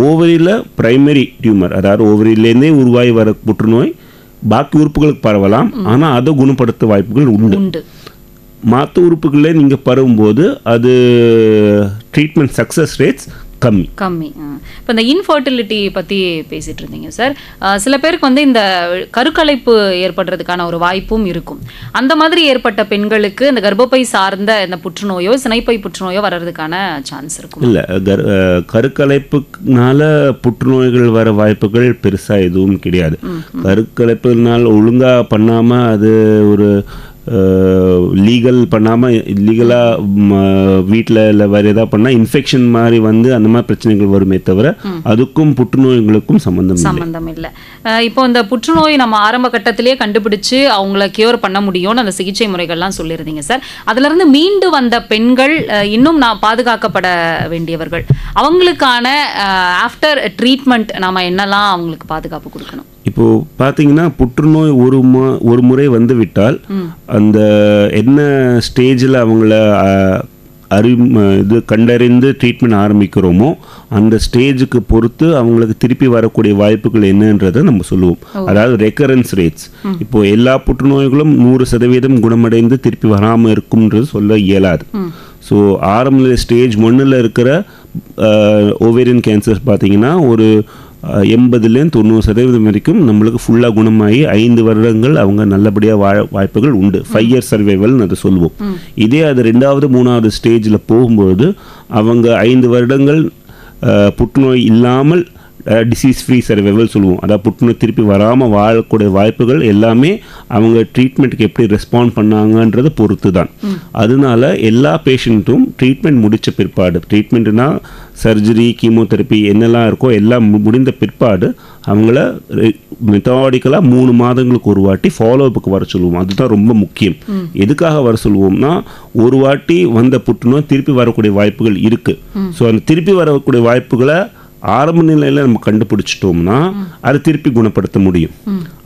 ஓவரியில் பிரைமரி டியூமர், அதாவது ஓவரியிலேருந்தே உருவாகி வர புற்றுநோய் பாக்கி உறுப்புகளுக்கு பரவலாம், ஆனால் அதை குணப்படுத்த வாய்ப்புகள் உண்டு. மற்ற உறுப்புகளே நீங்கள் பரவும்போது அது ட்ரீட்மெண்ட் சக்ஸஸ் ரேட்ஸ் கம்மி. இப்போ இந்த இன்ஃபர்டிலிட்டி பற்றி பேசிகிட்டு இருந்தீங்க சார். சில பேருக்கு இந்த கருக்கலைப்பு ஏற்படுறதுக்கான ஒரு வாய்ப்பும் இருக்கும். அந்த மாதிரி ஏற்பட்ட பெண்களுக்கு இந்த கர்ப்பப்பை சார்ந்த இந்த புற்றுநோயோ சினைப்பை புற்றுநோயோ வர்றதுக்கான சான்ஸ் இருக்கும்? இல்லை, கருக்கலைப்புனால புற்றுநோய்கள் வர வாய்ப்புகள் பெருசாக எதுவும் கிடையாது. கருக்கலைப்புனால ஒழுங்காக பண்ணாமல் அது ஒரு லீகல் பண்ணாமல் இல்லீகலாக வீட்டில் இல்லை வேறு எதாவது பண்ணால் இன்ஃபெக்ஷன் மாதிரி அந்த மாதிரி பிரச்சனைகள் வருமே தவிர அதுக்கும் புற்றுநோய்களுக்கும் சம்மந்தம் இல்லை. இப்போ இந்த புற்றுநோய் நம்ம ஆரம்ப கட்டத்திலேயே கண்டுபிடிச்சு அவங்கள கியூர் பண்ண முடியும்னு அந்த சிகிச்சை முறைகள்லாம் சொல்லியிருந்தீங்க சார். அதுலேருந்து மீண்டு வந்த பெண்கள் இன்னும் பாதுகாக்கப்பட வேண்டியவர்கள், அவங்களுக்கான ஆஃப்டர் ட்ரீட்மெண்ட் நாம் என்னெல்லாம் அவங்களுக்கு பாதுகாப்பு கொடுக்கணும்? இப்போ பார்த்தீங்கன்னா புற்றுநோய் ஒரு முறை வந்து விட்டால் அந்த என்ன ஸ்டேஜில் அவங்கள இது கண்டறிந்து ட்ரீட்மெண்ட் ஆரம்பிக்கிறோமோ அந்த ஸ்டேஜுக்கு பொறுத்து அவங்களுக்கு திருப்பி வரக்கூடிய வாய்ப்புகள் என்னன்றதை நம்ம சொல்லுவோம். அதாவது ரெக்கரன்ஸ் ரேட்ஸ். இப்போ எல்லா புற்றுநோய்களும் 100% குணமடைந்து திருப்பி வராமல் இருக்கும்ன்றது சொல்ல இயலாது. ஸோ ஆரம்ப ஸ்டேஜ் 1ல் இருக்கிற ஓவேரியன் கேன்சர் பார்த்தீங்கன்னா ஒரு 80-90% வரைக்கும் நம்மளுக்கு ஃபுல்லாக குணமாகி 5 வருடங்கள் அவங்க நல்லபடியாக வாய்ப்புகள் உண்டு. 5 இயர் சர்வைவல்னு அதை சொல்லுவோம். இதே அது 2வது 3வது ஸ்டேஜில் போகும்போது அவங்க 5 வருடங்கள் புற்றுநோய் இல்லாமல் டிசீஸ் ஃப்ரீ சர்வைவல் சொல்லுவோம். அதாவது புற்றுநோய் திருப்பி வராமல் வாழக்கூடிய வாய்ப்புகள் எல்லாமே அவங்க ட்ரீட்மெண்ட்டுக்கு எப்படி ரெஸ்பாண்ட் பண்ணாங்கன்றதை பொறுத்து தான். அதனால எல்லா பேஷண்ட்டும் ட்ரீட்மெண்ட் முடித்த பிற்பாடு, ட்ரீட்மெண்ட்னா சர்ஜரி, கீமோதெரப்பி என்னெல்லாம் இருக்கோ எல்லாம் முடிந்த பிற்பாடு அவங்கள மெத்தடாடிக்கலாக 3 மாதங்களுக்கு ஒரு வாட்டி ஃபாலோஅப்புக்கு வர சொல்லுவோம். அதுதான் ரொம்ப முக்கியம். எதுக்காக வர சொல்லுவோம்னா, ஒரு வாட்டி வந்த புற்றுநோய் திருப்பி வரக்கூடிய வாய்ப்புகள் இருக்குது. ஸோ அந்த திருப்பி வரக்கூடிய வாய்ப்புகளை ஆரம்ப நிலையில் நம்ம கண்டுபிடிச்சிட்டோம்னா அதை திருப்பி குணப்படுத்த முடியும்.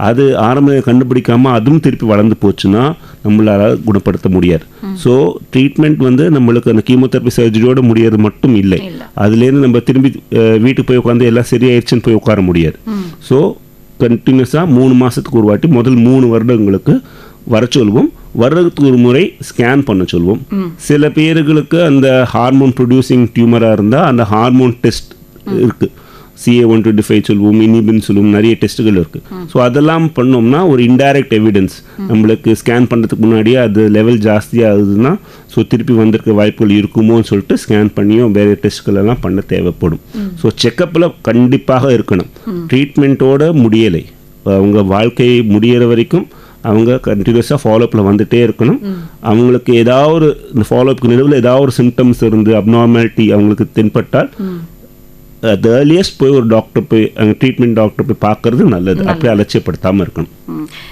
அது ஆரம்ப நிலையை கண்டுபிடிக்காமல் அதுவும் திருப்பி வளர்ந்து போச்சுன்னா நம்மளால் குணப்படுத்த முடியாது. ஸோ ட்ரீட்மெண்ட் நம்மளுக்கு அந்த கீமோதெரப்பி சர்ஜரியோடு முடியறது மட்டும் இல்லை. அதுலேருந்து நம்ம திரும்பி வீட்டுக்கு போய் உட்காந்து எல்லாம் சரியாயிடுச்சுன்னு போய் உட்கார முடியாது. ஸோ கண்டினியூஸாக 3 மாதத்துக்கு ஒரு வாட்டி முதல் 3 வருடங்களுக்கு வர சொல்வோம். வருடத்துக்கு ஒரு முறை ஸ்கேன் பண்ண சொல்வோம். சில பேர்களுக்கு அந்த ஹார்மோன் ப்ரொடியூசிங் டியூமராக இருந்தால் அந்த ஹார்மோன் டெஸ்ட் இருக்கு, CA-125 சொல்லுவோம், இனிபின் சொல்லுவோம், நிறைய டெஸ்ட்டுகள் இருக்கு. ஸோ அதெல்லாம் பண்ணோம்னா ஒரு இன்டைரக்ட் எவிடன்ஸ் நம்மளுக்கு ஸ்கேன் பண்ணுறதுக்கு முன்னாடியே அது லெவல் ஜாஸ்தியாகுதுன்னா ஸோ திருப்பி வந்திருக்க வாய்ப்புகள் இருக்குமோன்னு சொல்லிட்டு ஸ்கேன் பண்ணியும் வேறு டெஸ்ட்கள் எல்லாம் பண்ண தேவைப்படும். ஸோ செக்கப்பில் கண்டிப்பாக இருக்கணும். ட்ரீட்மெண்ட்டோட முடியலை, அவங்க வாழ்க்கை முடிகிற வரைக்கும் அவங்க கண்டினியூஸாக ஃபாலோஅப்பில் வந்துகிட்டே இருக்கணும். அவங்களுக்கு ஏதாவது இந்த ஃபாலோஅப்புக்கு நடுவில் ஏதாவது ஒரு சிம்டம்ஸ் இருந்து அப்நார்மாலிட்டி அவங்களுக்கு தென்பட்டால் அது ஏர்லியஸ்ட் போய் ஒரு டாக்டர் போய் ட்ரீட்மெண்ட் டாக்டர் போய் பார்க்கறது நல்லது. அப்படியே அலட்சியப்படுத்தாமல் இருக்கணும்.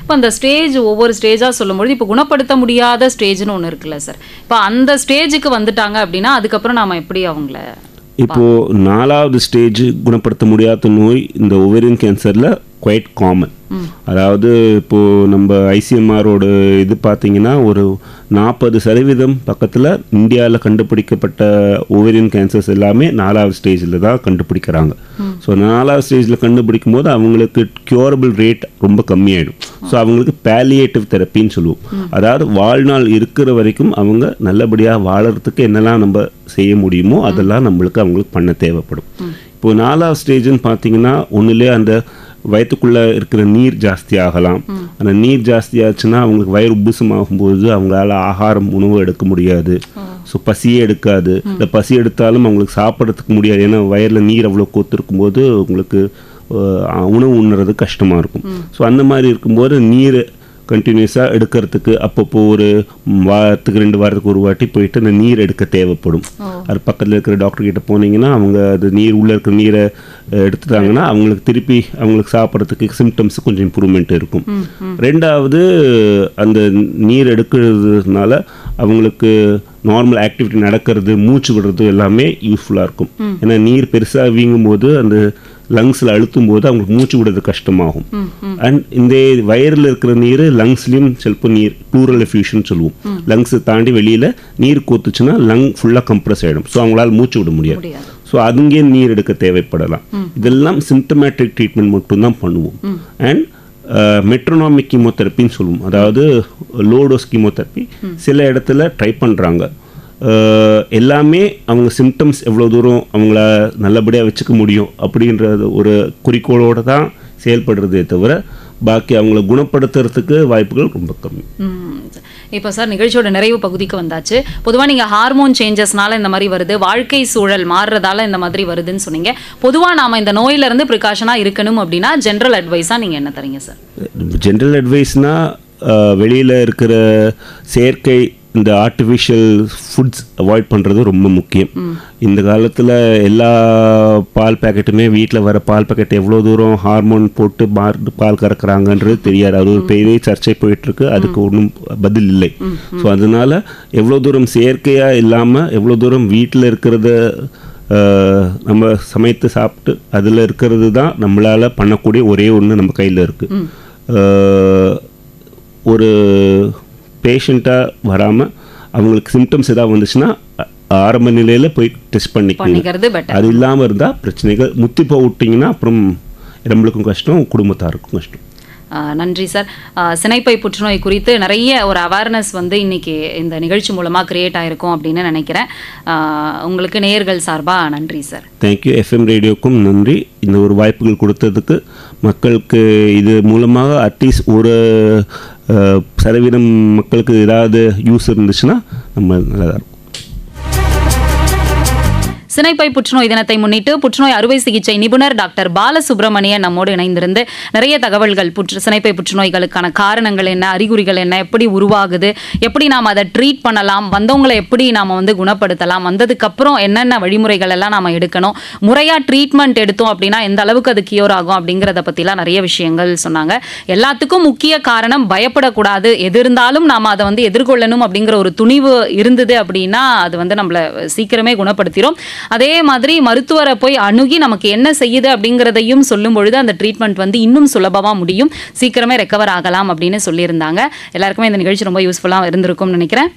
இப்போ அந்த ஸ்டேஜ் ஒவ்வொரு ஸ்டேஜாக சொல்லும்போது இப்போ குணப்படுத்த முடியாத ஸ்டேஜ்னு ஒன்று இருக்குல்ல சார், இப்போ அந்த ஸ்டேஜுக்கு வந்துட்டாங்க அப்படின்னா அதுக்கப்புறம் நாம் எப்படி அவங்கள இப்போது 4வது ஸ்டேஜ் குணப்படுத்த முடியாத நோய் இந்த ஓவேரியன் கேன்சரில் குவைட் காமன். அதாவது இப்போது நம்ம ஐசிஎம்ஆரோட இது பார்த்தீங்கன்னா ஒரு 40% பக்கத்தில் இந்தியாவில் கண்டுபிடிக்கப்பட்ட ஓவேரியன் கேன்சர்ஸ் எல்லாமே 4வது ஸ்டேஜில் தான் கண்டுபிடிக்கிறாங்க. ஸோ 4வது ஸ்டேஜில் கண்டுபிடிக்கும் போது அவங்களுக்கு க்யூரபிள் ரேட் ரொம்ப கம்மியாயிடும். ஸோ அவங்களுக்கு பேலியேட்டிவ் தெரப்பின்னு சொல்லுவோம். அதாவது வாழ்நாள் இருக்கிற வரைக்கும் அவங்க நல்லபடியாக வாழறதுக்கு என்னெல்லாம் நம்ம செய்ய முடியுமோ அதெல்லாம் அவங்களுக்கு பண்ண தேவைப்படும். இப்போது 4வது ஸ்டேஜ்னு பார்த்தீங்கன்னா ஒன்றுலே அந்த வயிற்றுக்குள்ளே இருக்கிற நீர் ஜாஸ்தி ஆகலாம். அந்த நீர் ஜாஸ்தி ஆச்சுன்னா அவங்களுக்கு வயிறு உப்புசமாகும்போது அவங்களால ஆகாரம் உணவு எடுக்க முடியாது. ஸோ பசியே எடுக்காது. இல்லை பசி எடுத்தாலும் அவங்களுக்கு சாப்பிட்றதுக்கு முடியாது. ஏன்னா வயரில் நீர் அவ்வளோ கோத்துருக்கும் போது உங்களுக்கு உணவு உண்ணுறது கஷ்டமாக இருக்கும். ஸோ அந்த மாதிரி இருக்கும்போது நீர் கண்டினியூஸாக எடுக்கிறதுக்கு அப்பப்போ ஒரு வாரத்துக்கு 2 வாரத்துக்கு ஒரு வாட்டி போயிட்டு அந்த நீர் எடுக்க தேவைப்படும். அது பக்கத்தில் இருக்கிற டாக்டர் கிட்ட போனீங்கன்னா அவங்க அது நீர் உள்ளே இருக்கிற நீரை எடுத்துட்டாங்கன்னா அவங்களுக்கு திருப்பி அவங்களுக்கு சாப்பிட்றதுக்கு சிம்டம்ஸ் கொஞ்சம் இம்ப்ரூவ்மெண்ட் இருக்கும். 2வது அந்த நீர் எடுக்கிறதுனால அவங்களுக்கு நார்மல் ஆக்டிவிட்டி நடக்கிறது, மூச்சு விடுறது எல்லாமே யூஸ்ஃபுல்லாக இருக்கும். ஏன்னா நீர் பெருசாக வீங்கும் போது அந்த லங்ஸில் அழுத்தும் போது அவங்களுக்கு மூச்சு விடுறது கஷ்டமாகும். அண்ட் இந்த வயரில் இருக்கிற நீர் லங்ஸ்லையும் சிலப்போ நீர் ப்ளூரல் எஃப்யூஷன் சொல்லுவோம். லங்ஸை தாண்டி வெளியில் நீர் கோத்துச்சுன்னா லங் ஃபுல்லாக கம்ப்ரஸ் ஆகிடும். ஸோ அவங்களால மூச்சு விட முடியாது. ஸோ அதுங்கே நீர் எடுக்க தேவைப்படலாம். இதெல்லாம் சிம்டமேட்டிக் ட்ரீட்மெண்ட் மட்டும்தான் பண்ணுவோம். அண்ட் மெட்ரோனாமிக் கீமோதெரப்பின்னு சொல்லுவோம். அதாவது லோடோஸ் கீமோதெரப்பி சில இடத்துல ட்ரை பண்ணுறாங்க. எல்லாமே அவங்க சிம்டம்ஸ் எவ்வளோ தூரம் அவங்கள நல்லபடியாக வச்சுக்க முடியும் அப்படின்ற ஒரு குறிக்கோளோடு தான் செயல்படுறதே தவிர பாக்கி அவங்கள குணப்படுத்துறதுக்கு வாய்ப்புகள் ரொம்ப கம்மி. இப்போ சார் நிகழ்ச்சியோட நிறைவு பகுதிக்கு வந்தாச்சு. பொதுவாக நீங்கள் ஹார்மோன் சேஞ்சஸ்னால இந்த மாதிரி வருது, வாழ்க்கை சூழல் மாறுறதால இந்த மாதிரி வருதுன்னு சொன்னீங்க. பொதுவாக நாம் இந்த நோயிலேருந்து ப்ரிகாஷனாக இருக்கணும் அப்படின்னா ஜென்ரல் அட்வைஸாக நீங்கள் என்ன தரீங்க சார்? ஜென்ரல் அட்வைஸ்னால் வெளியில் இருக்கிற செயற்கை இந்த ஆர்டிஃபிஷியல் ஃபுட்ஸ் அவாய்ட் பண்ணுறது ரொம்ப முக்கியம். இந்த காலத்தில் எல்லா பால் பேக்கெட்டுமே வீட்டில் வர பால் பேக்கெட் எவ்வளோ தூரம் ஹார்மோன் போட்டு பால் கறக்குறாங்கன்றது தெரியாது. அது ஒரு பெரிய சர்ச்சை போயிட்டுருக்கு. அதுக்கு ஒன்றும் பதில் இல்லை. ஸோ அதனால் எவ்வளோ தூரம் செயற்கையாக இல்லாமல் எவ்வளோ தூரம் வீட்டில் இருக்கிறத நம்ம சமைத்து சாப்பிட்டு அதில் இருக்கிறது தான் நம்மளால் பண்ணக்கூடிய ஒரே ஒன்று நம்ம கையில் இருக்குது. ஒரு பேஷண்ட்டாக வராமல் அவங்களுக்கு சிம்டம்ஸ் ஏதாவது வந்துச்சுன்னா ஆரம்ப நிலையில் போய் டெஸ்ட் பண்ணிக்கிறது. அது இல்லாமல் இருந்தால் பிரச்சனைகள் முத்தி போட்டிங்கன்னா அப்புறம் நம்மளுக்கும் கஷ்டம், குடும்பத்தாருக்கும் கஷ்டம். நன்றி சார். சினைப்பை புற்றுநோய் குறித்து நிறைய ஒரு அவேர்னஸ் இன்னைக்கு இந்த நிகழ்ச்சி மூலமாக கிரியேட் ஆகிருக்கும் அப்படின்னு நினைக்கிறேன். உங்களுக்கு நேயர்கள் சார்பாக நன்றி சார். தேங்க்யூ. FM ரேடியோக்கும் நன்றி. இந்த ஒரு வாய்ப்புகள் கொடுத்ததுக்கு மக்களுக்கு இது மூலமாக அட்லீஸ்ட் ஒரு சதவீதம் மக்களுக்கு ஏதாவது யூஸ் இருந்துச்சுன்னா நம்ம நல்லதாக இருக்கும். சினைப்பை புற்றுநோய் தினத்தை முன்னிட்டு புற்றுநோய் அறுவை சிகிச்சை நிபுணர் டாக்டர் பாலசுப்ரமணியன் நம்மோடு இணைந்திருந்து நிறைய தகவல்கள் சினைப்பை புற்றுநோய்களுக்கான காரணங்கள் என்ன, அறிகுறிகள் என்ன, எப்படி உருவாகுது, எப்படி நாம் அதை ட்ரீட் பண்ணலாம், வந்தவங்களை எப்படி நாம குணப்படுத்தலாம், வந்ததுக்கு அப்புறம் என்னென்ன வழிமுறைகள் எல்லாம் நாம எடுக்கணும், முறையா ட்ரீட்மெண்ட் எடுத்தோம் அப்படின்னா எந்த அளவுக்கு அது கியூர் ஆகும் அப்படிங்கறத பத்திலாம் நிறைய விஷயங்கள் சொன்னாங்க. எல்லாத்துக்கும் முக்கிய காரணம் பயப்படக்கூடாது, எது இருந்தாலும் நாம அதை எதிர்கொள்ளணும் அப்படிங்கிற ஒரு துணிவு இருந்தது அப்படின்னா அது நம்மள சீக்கிரமே குணப்படுத்திடும். அதே மாதிரி மருத்துவரை போய் அணுகி நமக்கு என்ன செய்யுது அப்படிங்கிறதையும் சொல்லும் பொழுது அந்த ட்ரீட்மெண்ட் இன்னும் சுலபமா முடியும், சீக்கிரமே ரெக்கவர் ஆகலாம் அப்படின்னு சொல்லியிருந்தாங்க. எல்லாருக்குமே இந்த நிகழ்ச்சி ரொம்ப யூஸ்ஃபுல்லா இருந்திருக்கும்னு நினைக்கிறேன்.